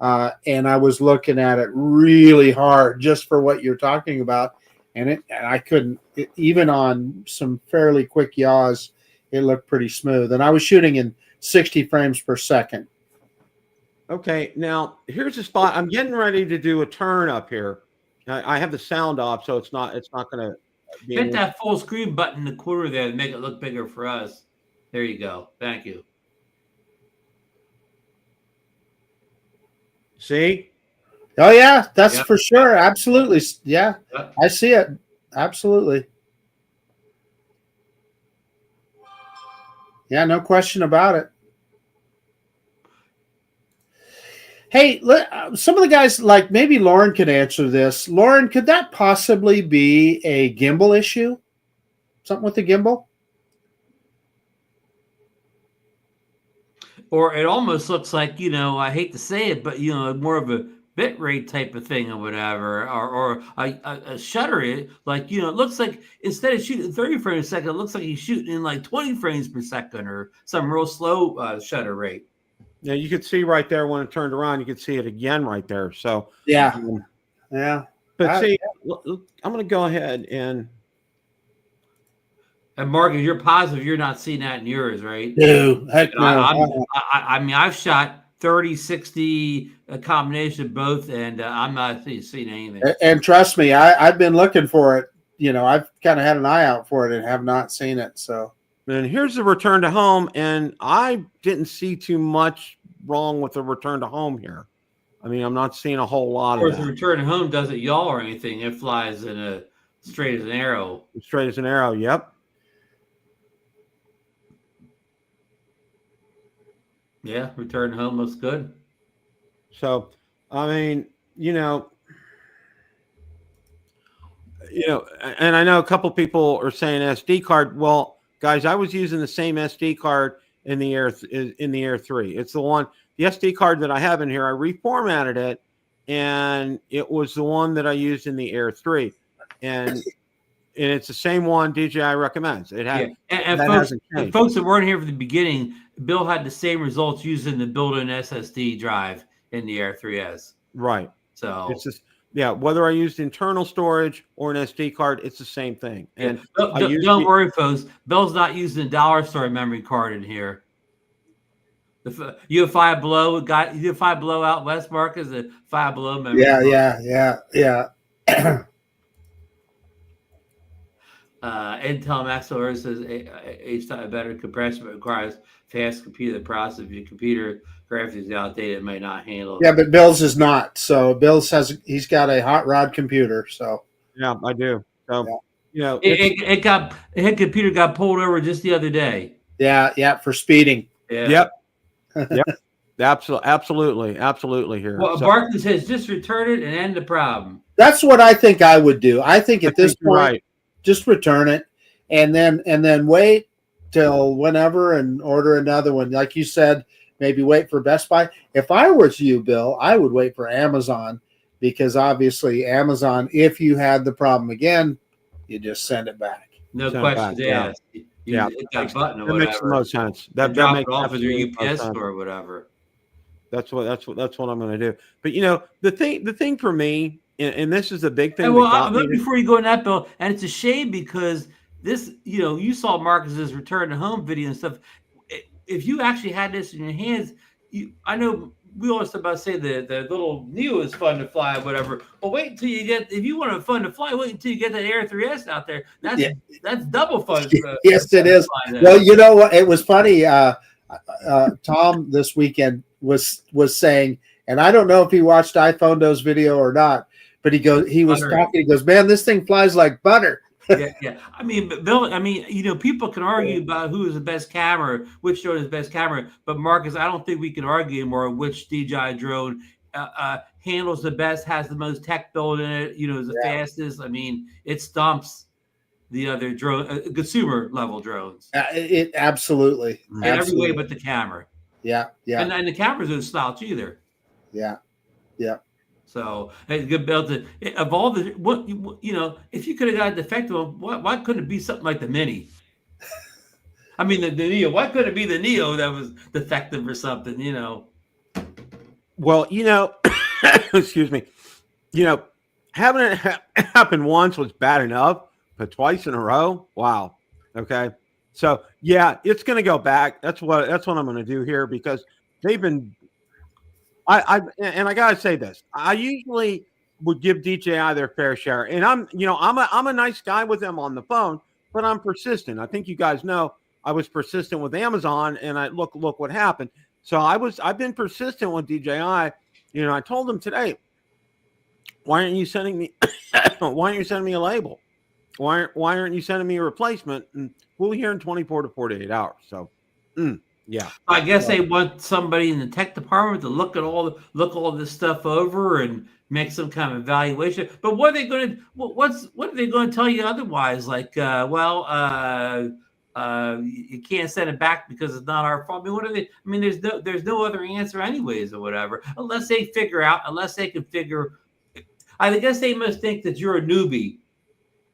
Speaker 3: and I was looking at it really hard just for what you're talking about, and I couldn't even on some fairly quick yaws, it looked pretty smooth, and I was shooting in 60 frames per second.
Speaker 1: Okay, now here's a spot. I'm getting ready to do a turn up here. I have the sound off, so it's not going to be.
Speaker 2: Hit that full screen button in the corner there to make it look bigger for us. There you go. Thank you.
Speaker 1: See?
Speaker 3: Oh yeah, that's for sure. Absolutely. Yeah, I see it. Absolutely. Yeah, no question about it. Hey, some of the guys, like maybe Lauren could answer this. Lauren, could that possibly be a gimbal issue? Something with the gimbal?
Speaker 2: Or it almost looks like, I hate to say it, but, more of a bit rate type of thing or whatever, or a shutter. Like, it looks like instead of shooting 30 frames a second, it looks like he's shooting in like 20 frames per second or some real slow shutter rate.
Speaker 1: Yeah, you could see right there when it turned around. You could see it again right there. So
Speaker 3: yeah. But
Speaker 1: see, I'm going to go ahead and
Speaker 2: Mark, if you're positive, you're not seeing that in yours, right?
Speaker 3: No, heck no.
Speaker 2: I mean, I've shot 30, 60, a combination of both, and I'm not seeing anything.
Speaker 3: And trust me, I've been looking for it. I've kind of had an eye out for it and have not seen it. So.
Speaker 1: And here's the return to home, and I didn't see too much wrong with the return to home here. I mean, I'm not seeing a whole lot of that.
Speaker 2: The return to home doesn't yaw or anything. It flies in a straight as an arrow.
Speaker 1: Straight as an arrow, yep.
Speaker 2: Yeah, return home looks good.
Speaker 1: So, I mean, and I know a couple people are saying SD card. Well, guys, I was using the same SD card in the Air 3. It's the SD card that I have in here. I reformatted it, and it was the one that I used in the Air 3, and it's the same one DJI recommends. It had,
Speaker 2: and folks that weren't here from the beginning, Bill had the same results using the built-in SSD drive in the Air 3S.
Speaker 1: Right.
Speaker 2: So
Speaker 1: it's just. Yeah, whether I used internal storage or an SD card, it's the same thing. And
Speaker 2: don't worry, folks. Bill's not using a dollar store memory card in here. You have Five Below out west, Mark, is a Five Below memory card.
Speaker 3: Yeah.
Speaker 2: Intel Max Alert says a better compression but requires fast computer process. If your computer graphics is outdated, it may not handle it.
Speaker 3: Yeah, but Bill's is not. So Bill's he's got a hot rod computer. So
Speaker 1: yeah, I do. So
Speaker 2: his computer got pulled over just the other day.
Speaker 3: Yeah, for speeding.
Speaker 2: Yeah.
Speaker 1: Yep. Absolutely here.
Speaker 2: Well,
Speaker 1: So,
Speaker 2: Barkley says just return it and end the problem.
Speaker 3: That's what I think I would do. I think at this
Speaker 1: you're
Speaker 3: point,
Speaker 1: right.
Speaker 3: just return it and then wait till whenever and order another one. Like you said, maybe wait for Best Buy. If I was you, Bill, I would wait for Amazon, because obviously Amazon, if you had the problem again, you just send it back.
Speaker 2: No
Speaker 1: Send it
Speaker 2: questions
Speaker 1: back,
Speaker 2: asked. You
Speaker 1: Yeah.
Speaker 2: hit that button or
Speaker 1: That makes the
Speaker 2: whatever.
Speaker 1: most sense.
Speaker 2: That
Speaker 1: That
Speaker 2: drop
Speaker 1: makes
Speaker 2: it off at your
Speaker 1: absolutely no
Speaker 2: UPS
Speaker 1: sense.
Speaker 2: store or whatever.
Speaker 1: That's what I'm going to do. But the thing for me, and this is the big thing.
Speaker 2: And
Speaker 1: that got me
Speaker 2: before you go in that, Bill, and it's a shame because this, you saw Marcus's return to home video and stuff. If you actually had this in your hands, I know we always about say the little Neo is fun to fly or whatever. But wait until you get, if you want a fun to fly, wait until you get that Air 3S out there. That's double fun.
Speaker 3: Yes, it is. Well, you know what? It was funny. Tom this weekend was saying, and I don't know if he watched iPhondo's video or not, but he was talking. He goes, "Man, this thing flies like butter."
Speaker 2: Yeah. I mean, Bill, people can argue about who is the best camera, which drone is the best camera. But Marcus, I don't think we can argue anymore which DJI drone handles the best, has the most tech built in it, is the fastest. I mean, it stumps the other drone, consumer level drones.
Speaker 3: It absolutely.
Speaker 2: In every way but the camera.
Speaker 3: Yeah.
Speaker 2: And the cameras don't slouch either.
Speaker 3: Yeah.
Speaker 2: So it's good build to of all the if you could have got a defective one, why couldn't it be something like the Mini? I mean the Neo. Why couldn't it be the Neo that was defective or something?
Speaker 1: Well, excuse me. Having it happen once was bad enough, but twice in a row, wow. Okay, so yeah, it's going to go back. That's what I'm going to do here, because they've been. I gotta say this. I usually would give DJI their fair share, and I'm a nice guy with them on the phone, but I'm persistent. I think you guys know I was persistent with Amazon, and I look what happened. So I've been persistent with DJI. I told them today, why aren't you sending me a label? Why aren't you sending me a replacement? And we'll be here in 24 to 48 hours. So. Yeah,
Speaker 2: I guess they want somebody in the tech department to look all this stuff over and make some kind of evaluation. But what are they going to? What are they going to tell you otherwise? Like, you can't send it back because it's not our fault. I mean, what are they? I mean, there's no other answer, anyways, or whatever. Unless they can figure. I guess they must think that you're a newbie.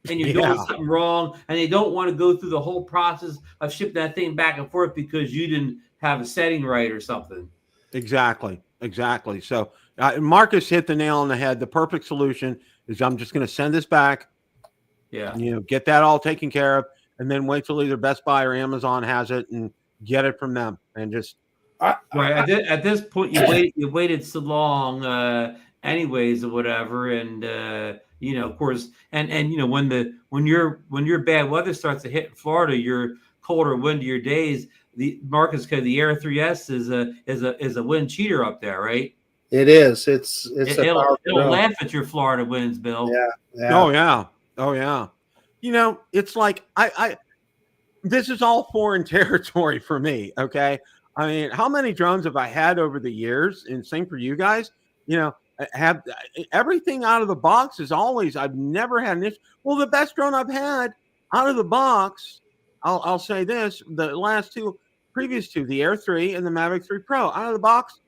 Speaker 2: And you're doing something wrong, and they don't want to go through the whole process of shipping that thing back and forth because you didn't have a setting right or something.
Speaker 1: Exactly. So Marcus hit the nail on the head. The perfect solution is I'm just going to send this back.
Speaker 2: Yeah.
Speaker 1: Get that all taken care of, and then wait till either Best Buy or Amazon has it and get it from them. And just
Speaker 2: right at this point, you waited so long, anyways, or whatever, and. Of course, and when your bad weather starts to hit in Florida, your colder, windier days, the Air 3S is a wind cheater up there, right?
Speaker 3: It is.
Speaker 2: It'll laugh at your Florida winds, Bill.
Speaker 3: Yeah.
Speaker 1: Oh yeah. It's like this is all foreign territory for me. Okay. I mean, how many drones have I had over the years? And same for you guys. Have everything out of the box is always. I've never had an issue. Well, the best drone I've had out of the box, I'll say this: the previous two, the Air 3 and the Mavic 3 Pro, out of the box,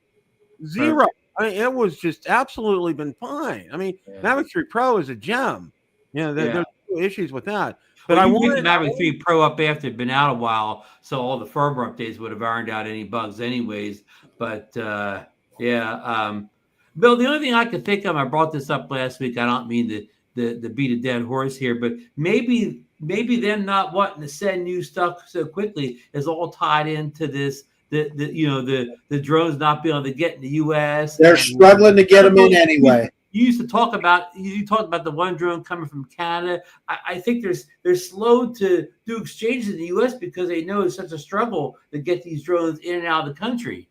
Speaker 1: zero. I mean, it was just absolutely been fine. I mean, Mavic 3 Pro is a gem. There's no issues with that. But I wanted
Speaker 2: the Mavic 3 Pro up after it'd been out a while, so all the firmware updates would have ironed out any bugs, anyways. But Bill, the only thing I could think of, I brought this up last week. I don't mean to beat a dead horse here, but maybe them not wanting to send new stuff so quickly is all tied into this. The drones not being able to get in the U.S.
Speaker 3: They're struggling to get them in anyway.
Speaker 2: You talked about the one drone coming from Canada. I think they're slow to do exchanges in the U.S. because they know it's such a struggle to get these drones in and out of the country.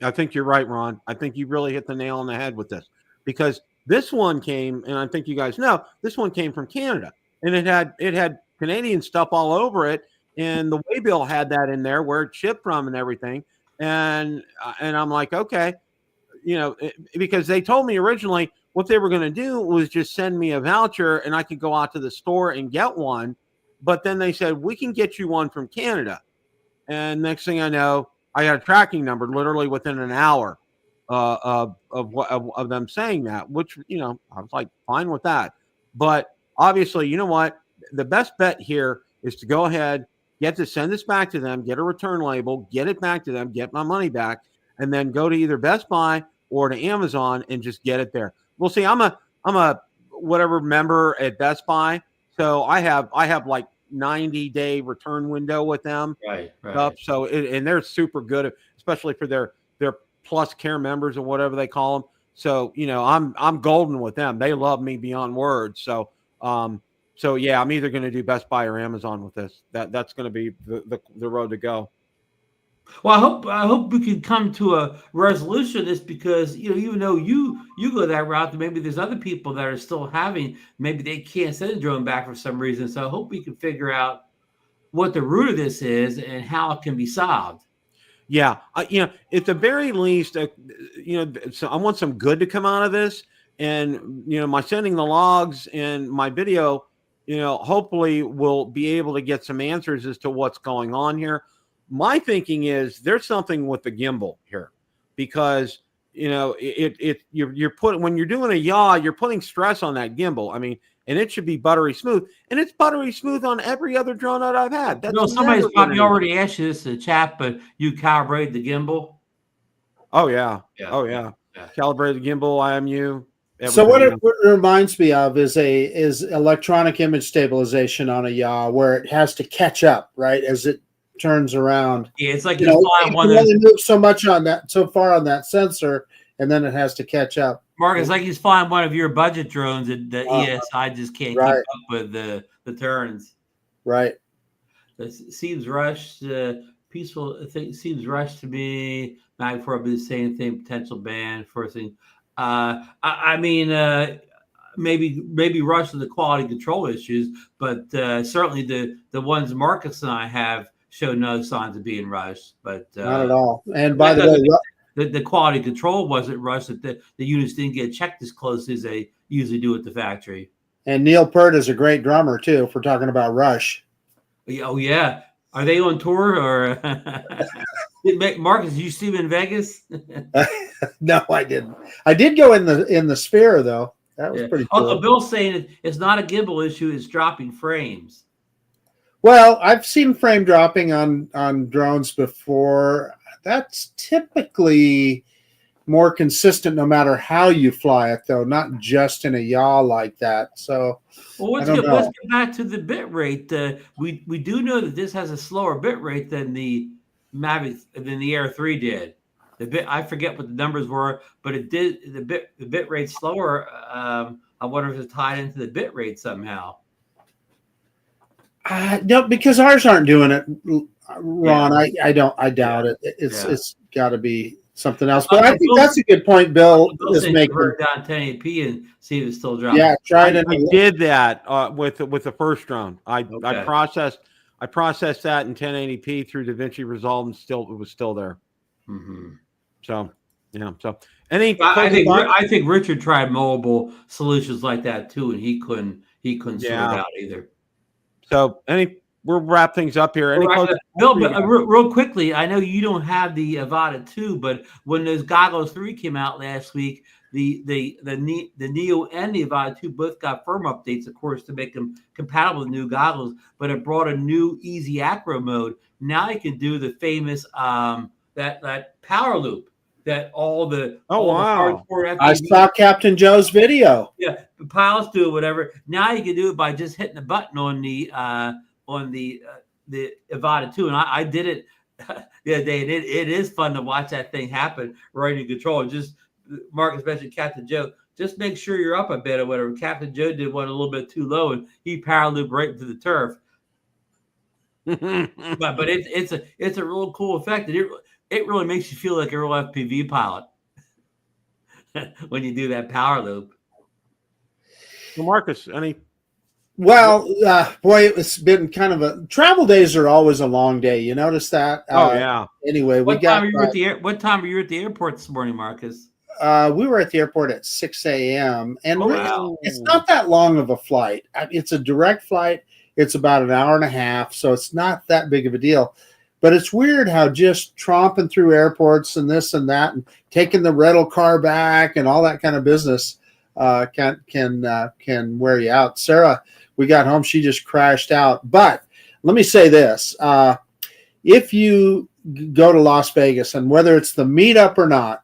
Speaker 1: I think you're right, Ron. I think you really hit the nail on the head with this, because this one came, and I think you guys know, this one came from Canada, and it had Canadian stuff all over it, and the waybill had that in there where it shipped from and everything. And I'm like, okay, because they told me originally what they were going to do was just send me a voucher and I could go out to the store and get one. But then they said, we can get you one from Canada. And next thing I know, I got a tracking number literally within an hour of them saying that, which, I was like, fine with that. But obviously, you know what? The best bet here is to go ahead, send this back to them, get a return label, get it back to them, get my money back, and then go to either Best Buy or to Amazon and just get it there. Well, see, I'm a whatever member at Best Buy, so I have like 90-day return window with them.
Speaker 2: Right.
Speaker 1: So and they're super good, especially for their Plus Care members or whatever they call them. So I'm golden with them. They love me beyond words. So yeah, I'm either going to do Best Buy or Amazon with this. That's going to be the road to go.
Speaker 2: Well, I hope we can come to a resolution of this, because even though you go that route, maybe there's other people that are still maybe they can't send a drone back for some reason. So I hope we can figure out what the root of this is and how it can be solved.
Speaker 1: Yeah, at the very least, so I want some good to come out of this, and my sending the logs and my video, hopefully we'll be able to get some answers as to what's going on here. My thinking is there's something with the gimbal here, because you're putting, when you're doing a yaw, you're putting stress on that gimbal. I mean, and it should be buttery smooth, and it's buttery smooth on every other drone that I've had.
Speaker 2: Somebody's probably already asked you this in the chat, but you calibrate the gimbal?
Speaker 1: Oh yeah. Calibrate the gimbal, IMU.
Speaker 3: So what it reminds me of is electronic image stabilization on a yaw, where it has to catch up, right, as it turns around.
Speaker 2: Yeah, it's like
Speaker 3: you only move so far on that sensor, and then it has to catch up.
Speaker 2: Mark, it's like he's flying one of your budget drones, and the ESI just can't keep up with the turns.
Speaker 3: Right.
Speaker 2: It seems rushed. Peaceful. I think it seems rushed to me. Not before I'll be the same thing. Potential ban. First thing. I mean, maybe rushed to the quality control issues, but certainly the ones Marcus and I have show no signs of being rushed. But
Speaker 3: not at all. And by the way,
Speaker 2: the quality control wasn't rushed. That the units didn't get checked as closely as they usually do at the factory.
Speaker 3: And Neil Peart is a great drummer too. If we're talking about Rush.
Speaker 2: Oh yeah, are they on tour or? Marcus, did you see him in Vegas?
Speaker 3: No, I didn't. I did go in the Sphere though. That was pretty cool.
Speaker 2: Bill's saying it's not a gimbal issue; it's dropping frames.
Speaker 3: Well, I've seen frame dropping on drones before. That's typically more consistent no matter how you fly it, though, not just in a yaw like that. So,
Speaker 2: well, let's get back to the bit rate. We do know that this has a slower bit rate than the Mavic, than the Air 3 did. I forget what the numbers were, but it did the bit rate slower. I wonder if it's tied into the bit rate somehow.
Speaker 3: No, because ours aren't doing it, Ron. Yeah. I doubt it. It's got to be something else. But I think that's a good point Bill is making.
Speaker 2: Down 1080p and see if it's still dropping.
Speaker 3: Yeah,
Speaker 1: I did that with the first drone. I processed that in 1080p through DaVinci Resolve, and it was still there.
Speaker 2: Mm-hmm.
Speaker 1: So yeah. So
Speaker 2: I think Richard tried mobile solutions like that too, and he couldn't sort it out either.
Speaker 1: So we'll wrap things up here.
Speaker 2: Bill, but real quickly, I know you don't have the Avata 2, but when those Goggles 3 came out last week, the Neo and the Avata 2 both got firm updates, of course, to make them compatible with new goggles. But it brought a new easy acro mode. Now you can do the famous that power loop that all the
Speaker 3: I saw Captain Joe's video.
Speaker 2: Yeah, the pilots do whatever. Now you can do it by just hitting the button on the Avata 2, and I did it the other day, and it is fun to watch that thing happen right in control. Just Marcus mentioned Captain Joe. Just make sure you're up a bit or whatever. Captain Joe did one a little bit too low, and he power looped right into the turf. but it's a real cool effect. It really makes you feel like a real FPV pilot when you do that power loop.
Speaker 1: Well, Marcus, any?
Speaker 3: Well, boy, it's been kind of a travel days are always a long day. You notice that?
Speaker 1: Oh yeah.
Speaker 3: Anyway,
Speaker 2: What time were you at the airport this morning, Marcus?
Speaker 3: We were at the airport at 6 a.m. and
Speaker 2: wow.
Speaker 3: it's not that long of a flight. It's a direct flight. It's about an hour and a half, so it's not that big of a deal. But it's weird how just tromping through airports and this and that, and taking the rental car back and all that kind of business can wear you out. Sarah, we got home, she just crashed out. But let me say this: if you go to Las Vegas, and whether it's the meetup or not,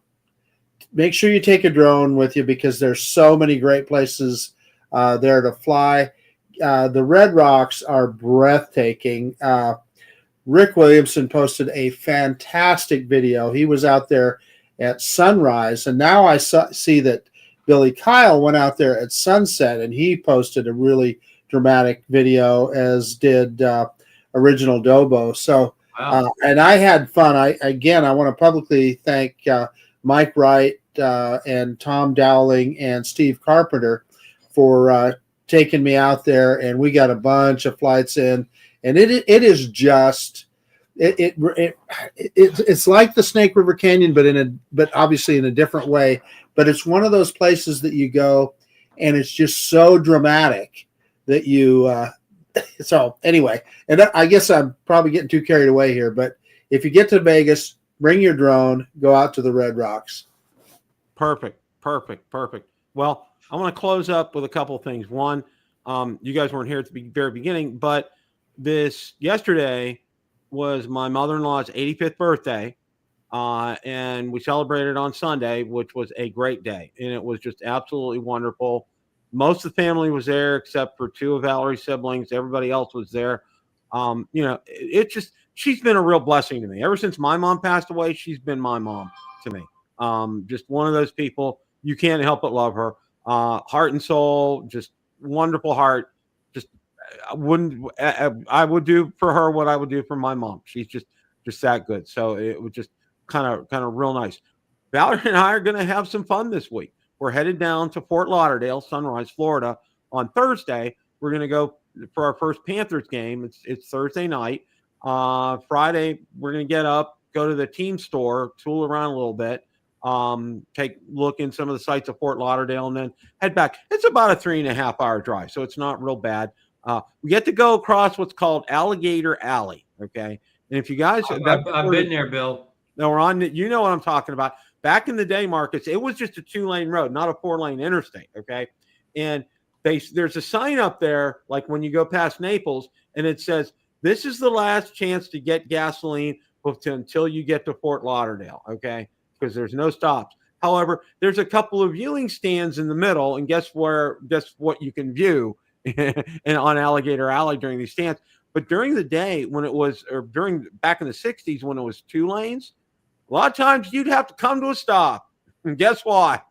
Speaker 3: make sure you take a drone with you because there's so many great places there to fly. The Red Rocks are breathtaking. Rick Williamson posted a fantastic video. He was out there at sunrise, and now I see that Billy Kyle went out there at sunset, and he posted a really dramatic video, as did Original Dobo. So,
Speaker 2: Wow.
Speaker 3: and I had fun. I want to publicly thank Mike Wright and Tom Dowling and Steve Carpenter for taking me out there, and we got a bunch of flights in. And it is just it's like the Snake River Canyon, but obviously in a different way. But it's one of those places that you go, and it's just so dramatic that you. So anyway, and I guess I'm probably getting too carried away here. But if you get to Vegas, bring your drone, go out to the Red Rocks.
Speaker 1: Perfect. Well, I want to close up with a couple of things. One, you guys weren't here at the very beginning, but yesterday was my mother-in-law's 85th birthday, and we celebrated on Sunday, which was a great day, and it was just absolutely wonderful. Most of the family was there except for two of Valerie's siblings. Everybody else was there. She's been a real blessing to me. Ever since my mom passed away, she's been my mom to me. Just one of those people, you can't help but love her. Heart and soul, just wonderful heart. I would do for her what I would do for my mom. She's just that good. So it was just kind of real nice. Valerie and I are going to have some fun this week. We're headed down to Fort Lauderdale, Sunrise, Florida on Thursday. We're going to go for our first Panthers game. It's Thursday night. Friday, we're going to get up, go to the team store, tool around a little bit, take a look in some of the sites of Fort Lauderdale, and then head back. It's about a 3.5 hour drive, so it's not real bad. We get to go across what's called Alligator Alley. Okay. And if you guys,
Speaker 2: I've been there, Bill.
Speaker 1: No, we're on, you know what I'm talking about. Back in the day, Marcus, it was just a 2-lane road, not a 4-lane interstate. Okay. And there's a sign up there, like when you go past Naples, and it says, this is the last chance to get gasoline until you get to Fort Lauderdale. Okay. Because there's no stops. However, there's a couple of viewing stands in the middle, and guess what you can view and on Alligator Alley during these stands. But during the day back in the 60s when it was 2 lanes, a lot of times you'd have to come to a stop. And guess what?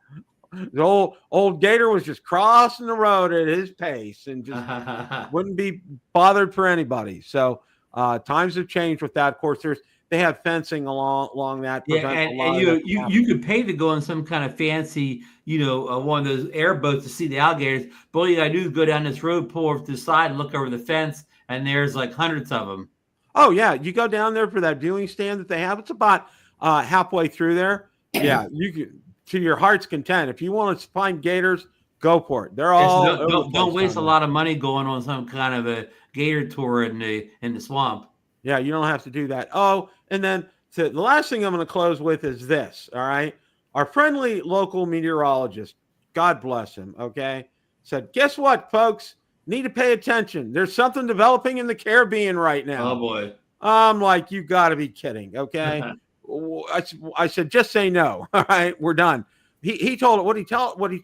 Speaker 1: The old Gator was just crossing the road at his pace and just wouldn't be bothered for anybody. So times have changed with that. Of course, they have fencing along that.
Speaker 2: Yeah, and you could pay to go on some kind of fancy, one of those airboats to see the alligators. But all you gotta do is go down this road, pull over to the side, and look over the fence, and there's like hundreds of them.
Speaker 1: Oh yeah, you go down there for that viewing stand that they have. It's about halfway through there. Yeah, you can, to your heart's content. If you want to find gators, go for it. They're all
Speaker 2: don't waste a lot of money going on some kind of a gator tour in the swamp.
Speaker 1: Yeah, you don't have to do that. Oh, and then the last thing I'm going to close with is this, all right? Our friendly local meteorologist, God bless him, okay, said, guess what, folks? Need to pay attention. There's something developing in the Caribbean right now.
Speaker 2: Oh, boy.
Speaker 1: I'm like, you got to be kidding, okay? I said, just say no, all right? We're done. He told it. What he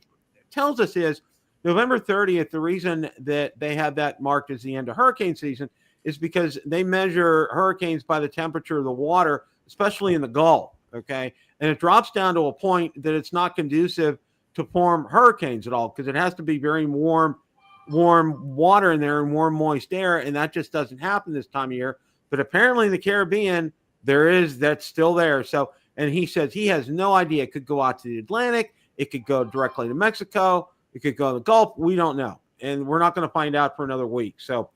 Speaker 1: tells us is November 30th, the reason that they have that marked as the end of hurricane season is because they measure hurricanes by the temperature of the water, especially in the Gulf, okay? And it drops down to a point that it's not conducive to form hurricanes at all because it has to be very warm water in there and warm, moist air, and that just doesn't happen this time of year. But apparently in the Caribbean, that's still there. So, and he says he has no idea. It could go out to the Atlantic. It could go directly to Mexico. It could go to the Gulf. We don't know. and we're not going to find out for another week. So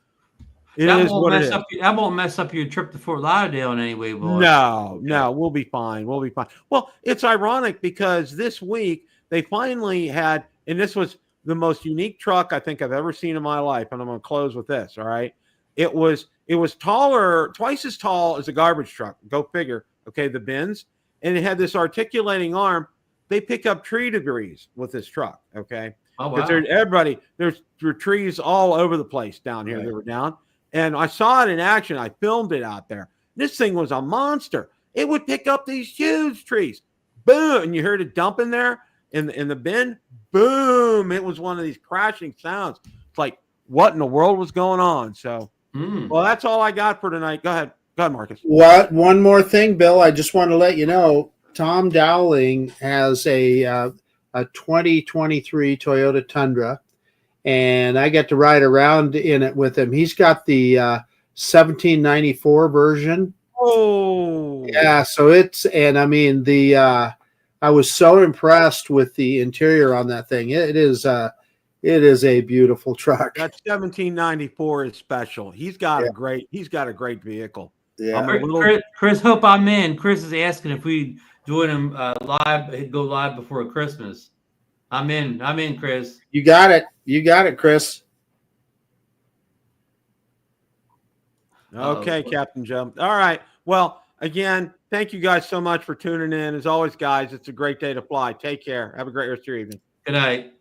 Speaker 1: it
Speaker 2: That
Speaker 1: is
Speaker 2: won't
Speaker 1: what it
Speaker 2: mess
Speaker 1: is.
Speaker 2: up. That won't mess up your trip to Fort Lauderdale in any way, will it?
Speaker 1: No, we'll be fine. We'll be fine. Well, it's ironic because this week they finally had, and this was the most unique truck I think I've ever seen in my life. And I'm going to close with this. All right. It was taller, twice as tall as a garbage truck. Go figure. Okay. The bins. And it had this articulating arm. They pick up tree debris with this truck. Okay.
Speaker 2: Oh,
Speaker 1: Because
Speaker 2: wow.
Speaker 1: there were trees all over the place down here.
Speaker 3: Right.
Speaker 1: They were down. And I saw it in action. I filmed it out there. This thing was a monster. It would pick up these huge trees. Boom. And you heard it dump in there in the bin. Boom. It was one of these crashing sounds. It's like, what in the world was going on? So, well, that's all I got for tonight. Go ahead. Go ahead, Marcus.
Speaker 3: What? One more thing, Bill. I just want to let you know, Tom Dowling has a 2023 Toyota Tundra, and I get to ride around in it with him. He's got the 1794 version.
Speaker 1: Oh,
Speaker 3: Yeah. So and I mean, I was so impressed with the interior on that thing. It is a beautiful truck.
Speaker 1: that 1794 is special. He's got
Speaker 3: Yeah.
Speaker 1: a great vehicle.
Speaker 3: Yeah.
Speaker 2: Chris, hope I'm in. Chris is asking if we doing him live, go live before Christmas. I'm in, Chris.
Speaker 3: You got it, Chris.
Speaker 1: Okay,
Speaker 2: Uh-oh.
Speaker 1: Captain Joe. All right. Well, again, thank you guys so much for tuning in. As always, guys, it's a great day to fly. Take care. Have a great rest of your evening.
Speaker 2: Good night.